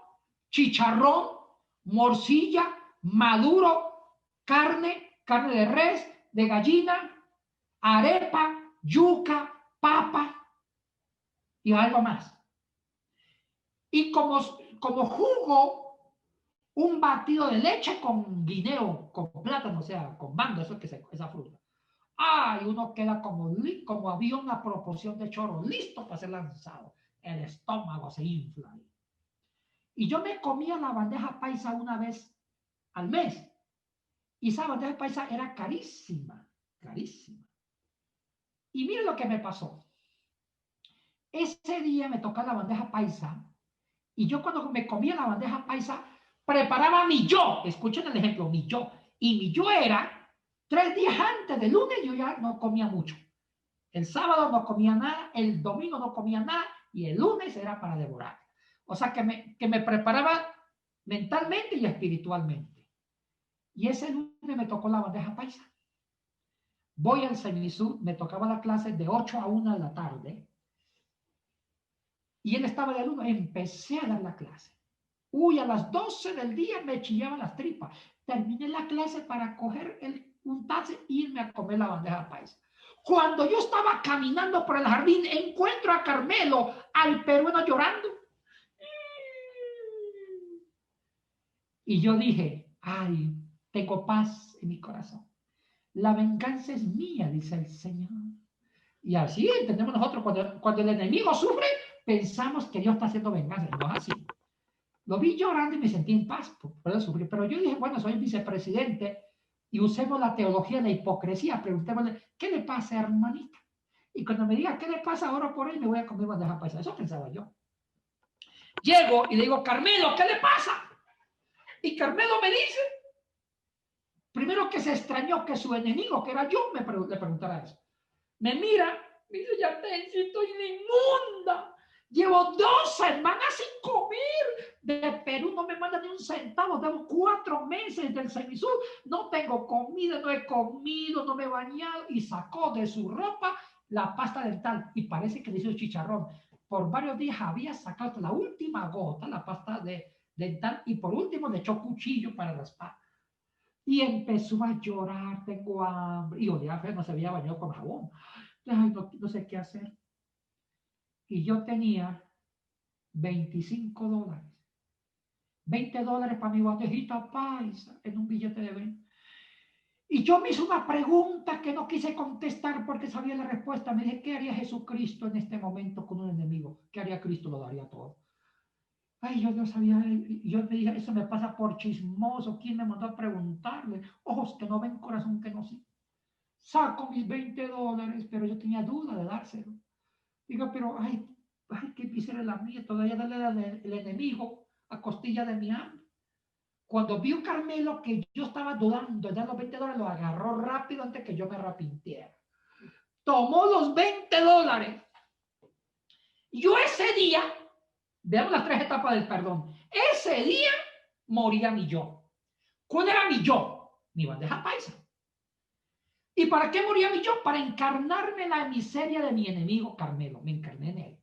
chicharrón, morcilla, maduro, carne de res, de gallina, arepa, yuca, papa y algo más. Y como jugo, un batido de leche con guineo, con plátano, o sea, con mango, esa fruta. Y uno queda como había una proporción de chorro, listo para ser lanzado. El estómago se infla. Y yo me comía la bandeja paisa una vez al mes. Y esa bandeja paisa era carísima, carísima. Y miren lo que me pasó. Ese día me tocó la bandeja paisa. Y yo cuando me comía la bandeja paisa, preparaba mi yo. Escuchen el ejemplo, mi yo. Y mi yo era, 3 días antes del lunes yo ya no comía mucho. El sábado no comía nada, el domingo no comía nada y el lunes era para devorar. O sea que me preparaba mentalmente y espiritualmente. Y ese lunes me tocó la bandeja paisa. Voy al CEMISU, me tocaba la clase de 8 a 1 de la tarde. Y él estaba de alumno, empecé a dar la clase. A las 12 del día me chillaban las tripas. Terminé la clase para coger un taxi e irme a comer la bandeja paisa. Cuando yo estaba caminando por el jardín, encuentro a Carmelo, al peruano llorando. Y yo dije, tengo paz en mi corazón. La venganza es mía, dice el Señor. Y así entendemos nosotros, cuando el enemigo sufre, pensamos que Dios está haciendo venganza. No es así. Lo vi llorando y me sentí en paz por eso sufrir. Pero yo dije, bueno, soy el vicepresidente y usemos la teología de la hipocresía. Preguntémosle, ¿qué le pasa, hermanita? Y cuando me diga, ¿qué le pasa ahora por él? Me voy a comer bandeja paisa. Eso pensaba yo. Llego y le digo, Carmelo, ¿qué le pasa? Y Carmelo me dice, primero que se extrañó que su enemigo, que era yo, le preguntara eso. Me mira, me dice, Yatensi, estoy inmunda. Llevo 2 semanas sin comer. De Perú no me mandan manda ni un centavo, tengo 4 meses del Cenisur, no tengo comida, no he comido, no me he bañado, y sacó de su ropa la pasta dental, y parece que le hizo chicharrón. Por varios días había sacado hasta la última gota, la pasta dental, y por último le echó cuchillo para las patas. Y empezó a llorar, tengo hambre, y olía feo, no se había bañado con jabón. Ay, no sé qué hacer. Y yo tenía $25. $20 para mi bandejita paisa en un billete de 20. Y yo me hice una pregunta que no quise contestar porque sabía la respuesta. Me dije, ¿qué haría Jesucristo en este momento con un enemigo? ¿Qué haría Cristo? Lo daría todo. Ay, yo no sabía. Yo me dije, eso me pasa por chismoso. ¿Quién me mandó a preguntarle? Ojos que no ven, corazón que no siente. Saco mis $20, pero yo tenía duda de dárselo. Digo, pero ay, qué miseria la mía, todavía darle el enemigo a costilla de mi hambre. Cuando vio Carmelo que yo estaba dudando de dar los $20, lo agarró rápido antes que yo me arrepintiera. Tomó los $20. Yo ese día, veamos las 3 etapas del perdón, ese día moría mi yo. ¿Cuál era mi yo? Mi bandeja paisa. ¿Y para qué moría mi yo? Para encarnarme en la miseria de mi enemigo Carmelo. Me encarné en él.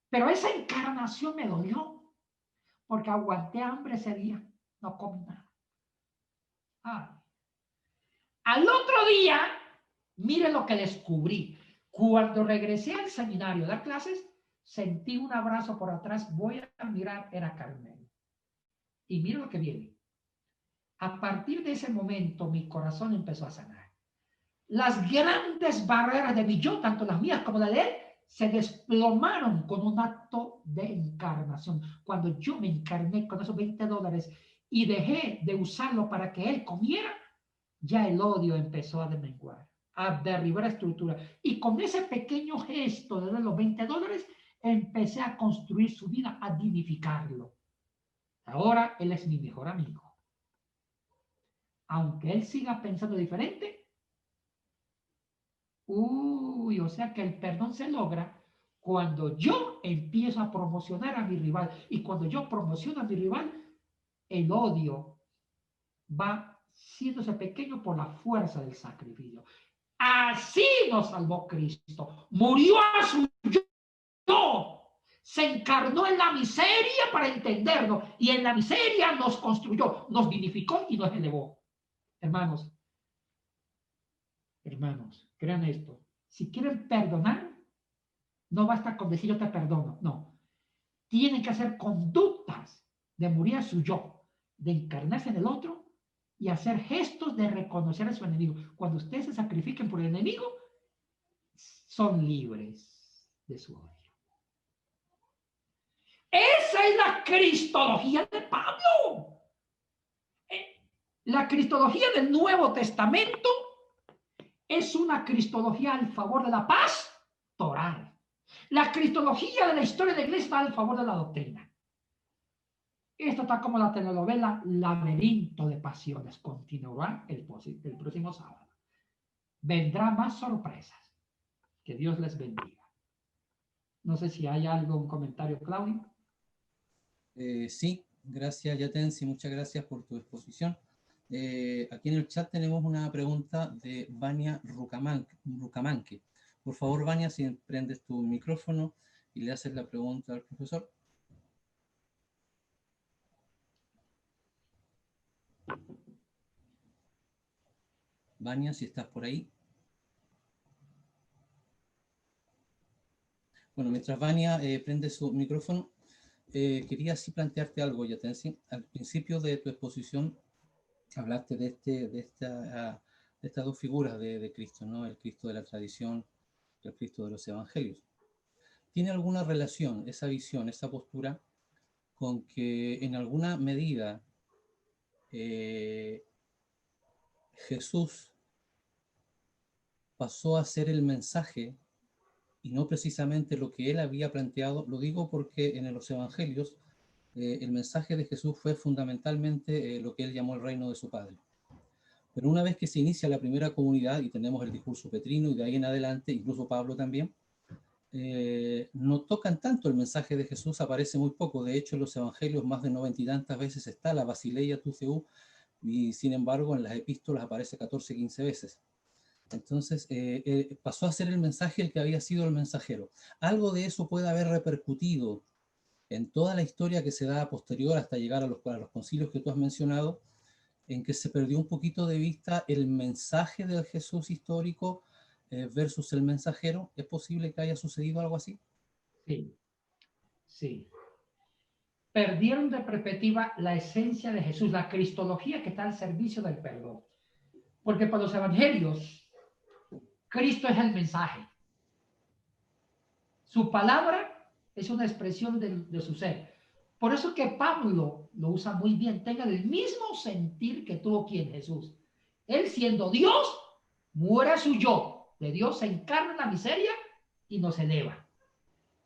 Pero esa encarnación me dolió, porque aguanté hambre ese día, no comí nada. Al otro día, mire lo que descubrí. Cuando regresé al seminario a dar clases, sentí un abrazo por atrás, voy a mirar, era Carmelo. Y mire lo que viene. A partir de ese momento, mi corazón empezó a sanar. Las grandes barreras de mi yo, tanto las mías como las de él, se desplomaron con un acto de encarnación. Cuando yo me encarné con esos $20 y dejé de usarlo para que él comiera, ya el odio empezó a desmenguar, a derribar estructura. Y con ese pequeño gesto de los $20, empecé a construir su vida, a dignificarlo. Ahora él es mi mejor amigo. Aunque él siga pensando diferente, o sea que el perdón se logra cuando yo empiezo a promocionar a mi rival. Y cuando yo promociono a mi rival, el odio va siéndose pequeño por la fuerza del sacrificio. Así nos salvó Cristo. Murió a su yo. Se encarnó en la miseria para entendernos. Y en la miseria nos construyó, nos dignificó y nos elevó. Hermanos, crean esto. Si quieren perdonar, no basta con decir yo te perdono. No. Tienen que hacer conductas de morir a su yo, de encarnarse en el otro y hacer gestos de reconocer a su enemigo. Cuando ustedes se sacrifiquen por el enemigo, son libres de su odio. Esa es la cristología de Pablo. La cristología del Nuevo Testamento es una cristología al favor de la paz toral. La cristología de la historia de la iglesia está al favor de la doctrina. Esto está como la telenovela Laberinto de Pasiones. Continuará el próximo sábado. Vendrá más sorpresas. Que Dios les bendiga. No sé si hay algún comentario, Claudio. Sí, gracias, Yatensi, muchas gracias por tu exposición. Aquí en el chat tenemos una pregunta de Vania Rucamanque. Por favor, Vania, si prendes tu micrófono y le haces la pregunta al profesor. Vania, si estás por ahí. Bueno, mientras Vania prende su micrófono, quería así plantearte algo, Yatensi. Al principio de tu exposición hablaste de estas dos figuras de Cristo, ¿no? El Cristo de la tradición y el Cristo de los evangelios. ¿Tiene alguna relación esa visión, esa postura, con que en alguna medida Jesús pasó a ser el mensaje y no precisamente lo que él había planteado? Lo digo porque en los evangelios el mensaje de Jesús fue fundamentalmente lo que él llamó el reino de su Padre. Pero una vez que se inicia la primera comunidad y tenemos el discurso petrino y de ahí en adelante, incluso Pablo también, no tocan tanto el mensaje de Jesús, aparece muy poco. De hecho, en los evangelios más de 90 y tantas veces está la Basileia tu Theou, y sin embargo en las epístolas aparece 14, 15 veces. Entonces pasó a ser el mensaje el que había sido el mensajero. Algo de eso puede haber repercutido en toda la historia que se da posterior hasta llegar a los concilios que tú has mencionado, en que se perdió un poquito de vista el mensaje del Jesús histórico versus el mensajero. ¿Es posible que haya sucedido algo así? Sí, sí. Perdieron de perspectiva la esencia de Jesús, la cristología que está al servicio del perdón. Porque para los evangelios, Cristo es el mensaje. Su palabra es una expresión de su ser. Por eso que Pablo lo usa muy bien, tenga el mismo sentir que tuvo quien Jesús. Él siendo Dios, muera su yo. De Dios se encarna en la miseria y nos eleva.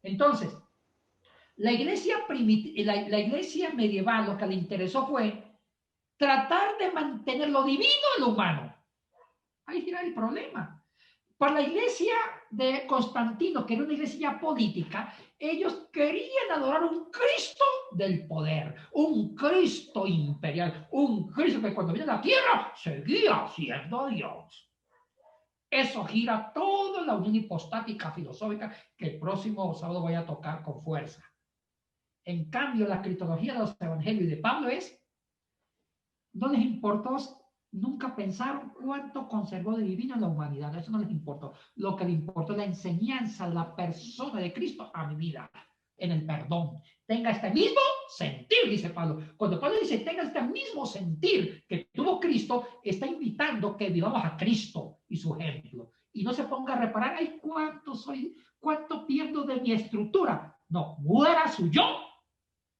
Entonces, la iglesia medieval lo que le interesó fue tratar de mantener lo divino en lo humano. Ahí era el problema. Para la iglesia de Constantino, que era una iglesia política, ellos querían adorar un Cristo del poder, un Cristo imperial, un Cristo que cuando viene a la tierra seguía siendo Dios. Eso gira toda la unión hipostática filosófica que el próximo sábado voy a tocar con fuerza. En cambio, la cristología de los evangelios y de Pablo no les importó, nunca pensaron cuánto conservó de divino en la humanidad, eso no les importó. Lo que les importó es la enseñanza de la persona de Cristo a mi vida, en el perdón. Tenga este mismo sentir, dice Pablo. Cuando Pablo dice tenga este mismo sentir que tuvo Cristo, está invitando que vivamos a Cristo y su ejemplo. Y no se ponga a reparar, ay, cuánto pierdo de mi estructura. No, muera su yo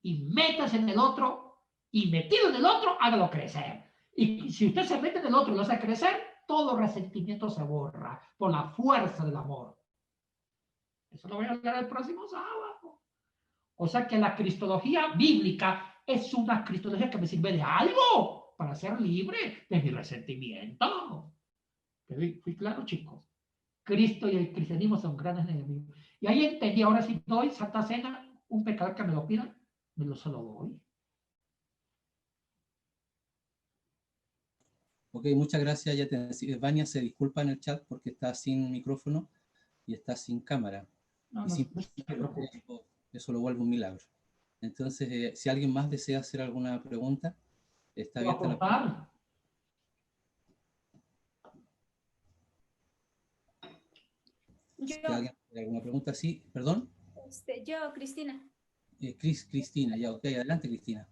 y metas en el otro, y metido en el otro, hágalo crecer. Y si usted se mete en el otro y lo hace crecer, todo resentimiento se borra por la fuerza del amor. Eso lo voy a hablar el próximo sábado. O sea que la cristología bíblica es una cristología que me sirve de algo para ser libre de mi resentimiento. Fui claro, chicos. Cristo y el cristianismo son grandes enemigos. Y ahí entendí, ahora si doy Santa Cena, un pecador que me lo pida, me lo solo doy. Ok, muchas gracias. Vania se disculpa en el chat porque está sin micrófono y está sin cámara. No, Y no, sin no se preocupe. eso lo vuelve un milagro. Entonces, si alguien más desea hacer alguna pregunta, está ¿Puedo abierta la pregunta. aportar? Si Yo, alguien tiene alguna pregunta, sí, perdón. Cristina. Cristina, ya, ok, adelante, Cristina.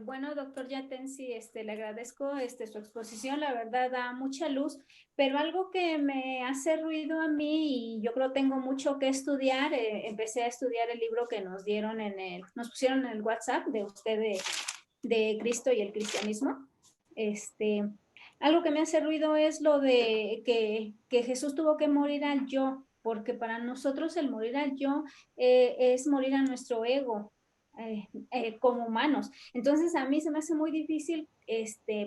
Bueno, doctor Yatensi, le agradezco su exposición, la verdad da mucha luz, pero algo que me hace ruido a mí y yo creo tengo mucho que estudiar, empecé a estudiar el libro que nos dieron nos pusieron en el WhatsApp de usted de Cristo y el cristianismo. Algo que me hace ruido es lo de que Jesús tuvo que morir al yo, porque para nosotros el morir al yo es morir a nuestro ego. Como humanos. Entonces a mí se me hace muy difícil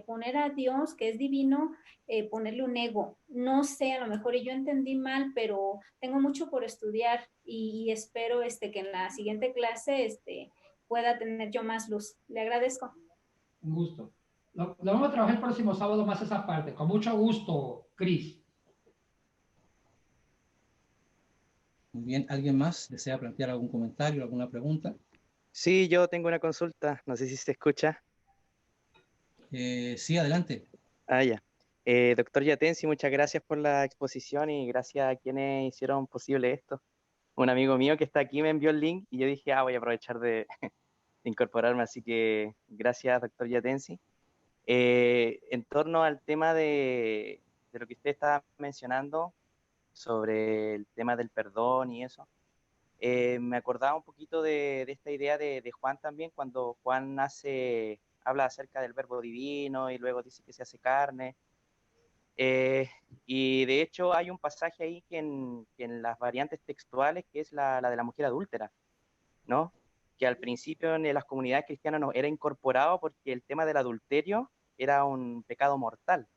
poner a Dios, que es divino, ponerle un ego. No sé, a lo mejor yo entendí mal, pero tengo mucho por estudiar y espero que en la siguiente clase pueda tener yo más luz. Le agradezco. Un gusto. Lo vamos a trabajar el próximo sábado más esa parte. Con mucho gusto, Cris. Muy bien, ¿alguien más desea plantear algún comentario, alguna pregunta? Sí, yo tengo una consulta, no sé si se escucha. Sí, adelante. Ah, ya. Doctor Yatensi, muchas gracias por la exposición y gracias a quienes hicieron posible esto. Un amigo mío que está aquí me envió el link y yo dije, voy a aprovechar de incorporarme, así que gracias, doctor Yatensi. En torno al tema de lo que usted estaba mencionando sobre el tema del perdón y eso, me acordaba un poquito de esta idea de Juan también, cuando Juan habla acerca del verbo divino y luego dice que se hace carne. Y de hecho hay un pasaje ahí que en las variantes textuales, que es la de la mujer adúltera, ¿no? Que al principio en las comunidades cristianas no era incorporado porque el tema del adulterio era un pecado mortal.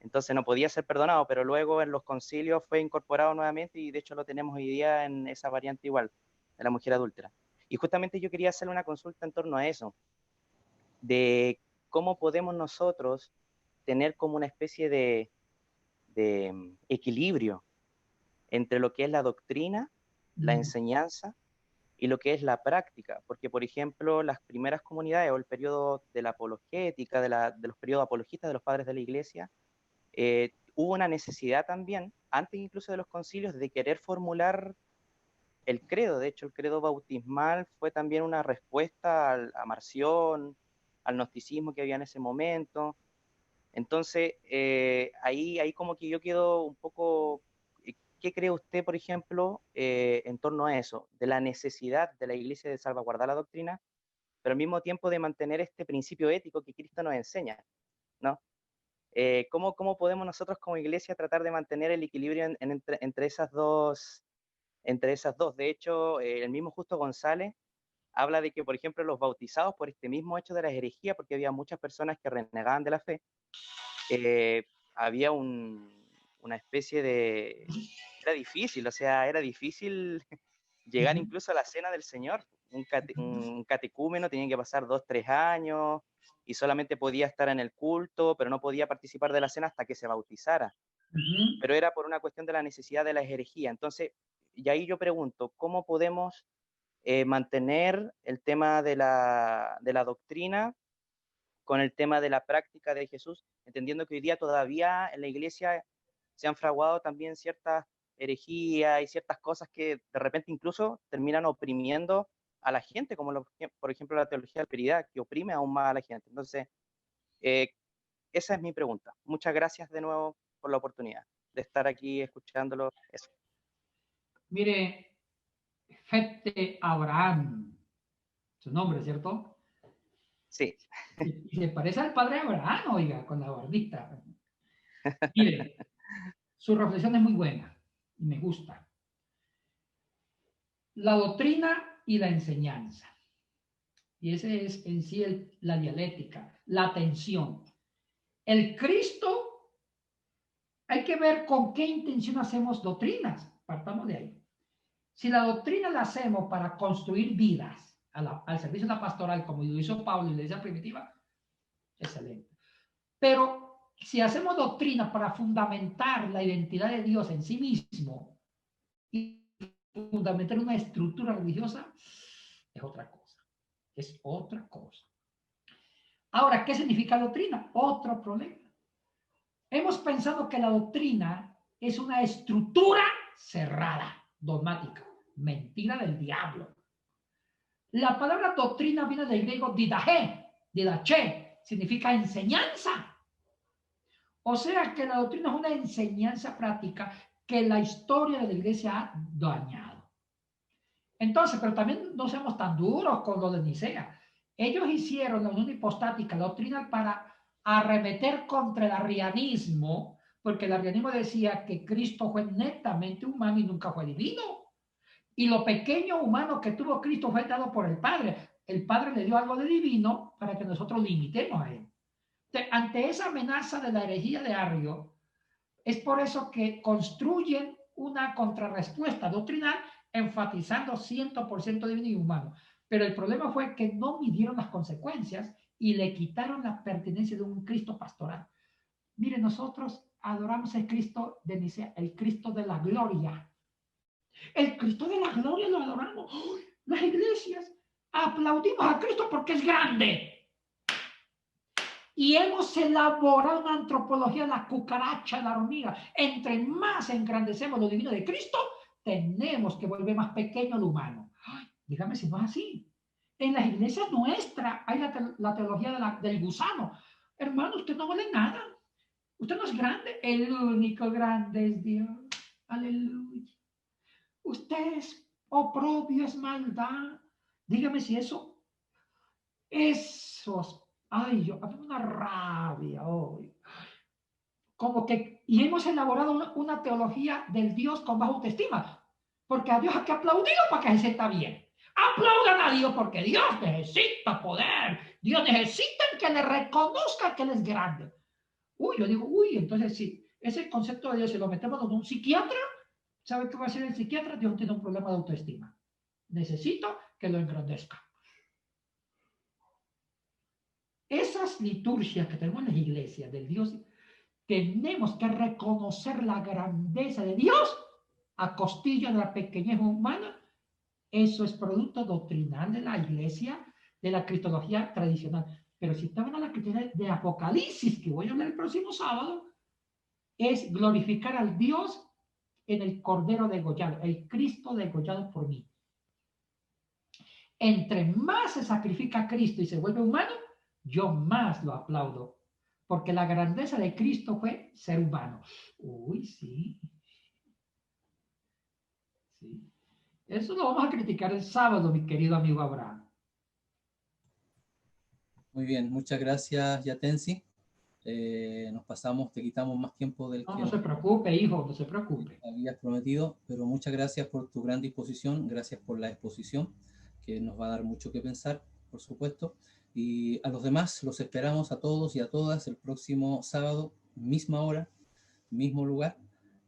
entonces no podía ser perdonado, pero luego en los concilios fue incorporado nuevamente y de hecho lo tenemos hoy día en esa variante igual, de la mujer adúltera. Y justamente yo quería hacerle una consulta en torno a eso, de cómo podemos nosotros tener como una especie de equilibrio entre lo que es la doctrina, la enseñanza y lo que es la práctica, porque por ejemplo las primeras comunidades o el periodo de la apologética, de los periodos apologistas de los padres de la iglesia, hubo una necesidad también, antes incluso de los concilios, de querer formular el credo. De hecho el credo bautismal fue también una respuesta a Marción, al gnosticismo que había en ese momento. Entonces ahí como que yo quedo un poco. ¿Qué cree usted, por ejemplo, en torno a eso, de la necesidad de la Iglesia de salvaguardar la doctrina, pero al mismo tiempo de mantener este principio ético que Cristo nos enseña, ¿no? ¿Cómo podemos nosotros como Iglesia tratar de mantener el equilibrio entre esas dos? De hecho, el mismo Justo González habla de que, por ejemplo, los bautizados, por este mismo hecho de la herejía, porque había muchas personas que renegaban de la fe, había una especie de. Era difícil, o sea, era difícil llegar incluso a la cena del Señor. Un catecúmeno tenía que pasar 2, 3 años y solamente podía estar en el culto, pero no podía participar de la cena hasta que se bautizara. Pero era por una cuestión de la necesidad de la herejía. Entonces, y ahí yo pregunto, ¿cómo podemos mantener el tema de la doctrina con el tema de la práctica de Jesús, entendiendo que hoy día todavía en la iglesia se han fraguado también ciertas herejías y ciertas cosas que de repente incluso terminan oprimiendo a la gente, como por ejemplo la teología de la prosperidad, que oprime aún más a la gente? Entonces, esa es mi pregunta. Muchas gracias de nuevo por la oportunidad de estar aquí escuchándolo. Eso. Mire, Fete Abraham, su nombre, ¿cierto? Sí. Y se parece al padre Abraham, oiga, con la barbita. Mire, su reflexión es muy buena y me gusta. La doctrina y la enseñanza. Y ese es en sí la dialéctica, la tensión. El Cristo, hay que ver con qué intención hacemos doctrinas. Partamos de ahí. Si la doctrina la hacemos para construir vidas al servicio de la pastoral, como lo hizo Pablo en la iglesia primitiva, excelente. Pero si hacemos doctrina para fundamentar la identidad de Dios en sí mismo y fundamentar una estructura religiosa, es otra cosa. Es otra cosa. Ahora, ¿qué significa doctrina? Otro problema. Hemos pensado que la doctrina es una estructura cerrada, dogmática. Mentira del diablo. La palabra doctrina viene del griego didache, significa enseñanza. O sea que la doctrina es una enseñanza práctica que la historia de la iglesia ha dañado. Entonces, pero también no seamos tan duros con lo de Nicea. Ellos hicieron la unión hipostática doctrinal para arremeter contra el arrianismo, porque el arrianismo decía que Cristo fue netamente humano y nunca fue divino. Y lo pequeño humano que tuvo Cristo fue dado por el Padre. El Padre le dio algo de divino para que nosotros lo imitemos a él. Ante esa amenaza de la herejía de Arrio, es por eso que construyen una contrarrespuesta doctrinal enfatizando 100% divino y humano. Pero el problema fue que no midieron las consecuencias y le quitaron la pertenencia de un Cristo pastoral. Mire, nosotros adoramos el Cristo de Nicea, el Cristo de la gloria. El Cristo de la gloria lo adoramos. Las iglesias aplaudimos a Cristo porque es grande. Y hemos elaborado una antropología de la cucaracha, de la hormiga. Entre más engrandecemos lo divino de Cristo, tenemos que volver más pequeño lo humano. Ay, dígame si no es así. En las iglesias nuestras hay la teología del gusano. Hermano, usted no vale nada. Usted no es grande. El único grande es Dios. Aleluya. Usted es oprobio, es maldad. Dígame si eso. Esos. Ay, yo había una rabia hoy. Como que, y hemos elaborado una teología del Dios con baja autoestima. Porque a Dios hay que aplaudirlo para que se sienta bien. Aplaudan a Dios porque Dios necesita poder. Dios necesita que le reconozca que Él es grande. Uy, yo digo, uy, entonces si ese concepto de Dios se lo metemos a un psiquiatra, ¿sabe qué va a hacer el psiquiatra? Dios tiene un problema de autoestima. Necesito que lo engrandezca. Esas liturgias que tenemos en las iglesias del Dios, tenemos que reconocer la grandeza de Dios a costilla de la pequeñez humana. Eso es producto doctrinal de la iglesia, de la cristología tradicional. Pero si estaban a la cristología de Apocalipsis, que voy a hablar el próximo sábado, es glorificar al Dios en el Cordero degollado, el Cristo degollado por mí. Entre más se sacrifica a Cristo y se vuelve humano, yo más lo aplaudo. Porque la grandeza de Cristo fue ser humano. Uy, sí. Sí. Eso lo vamos a criticar el sábado, mi querido amigo Abraham. Muy bien, muchas gracias, Yatensi. Nos pasamos, te quitamos más tiempo del No, que no se preocupe, hijo, no se preocupe. habías prometido, pero muchas gracias por tu gran disposición, gracias por la exposición, que nos va a dar mucho que pensar, por supuesto. Y a los demás los esperamos a todos y a todas el próximo sábado, misma hora, mismo lugar.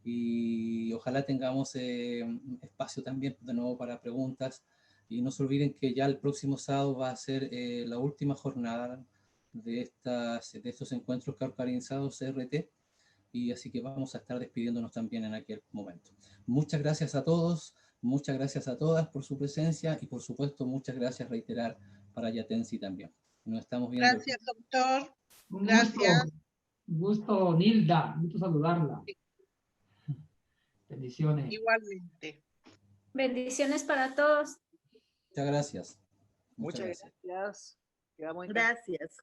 Y ojalá tengamos espacio también de nuevo para preguntas. Y no se olviden que ya el próximo sábado va a ser la última jornada de estos encuentros que ha organizado CRT. Y así que vamos a estar despidiéndonos también en aquel momento. Muchas gracias a todos, muchas gracias a todas por su presencia y por supuesto muchas gracias, reiterar, para Yatensi también. Nos estamos viendo. Gracias, doctor. Un Gracias. gusto, Nilda, gusto saludarla. Bendiciones. Igualmente. Bendiciones para todos. Muchas gracias. Muchas gracias. Quedamos en Gracias.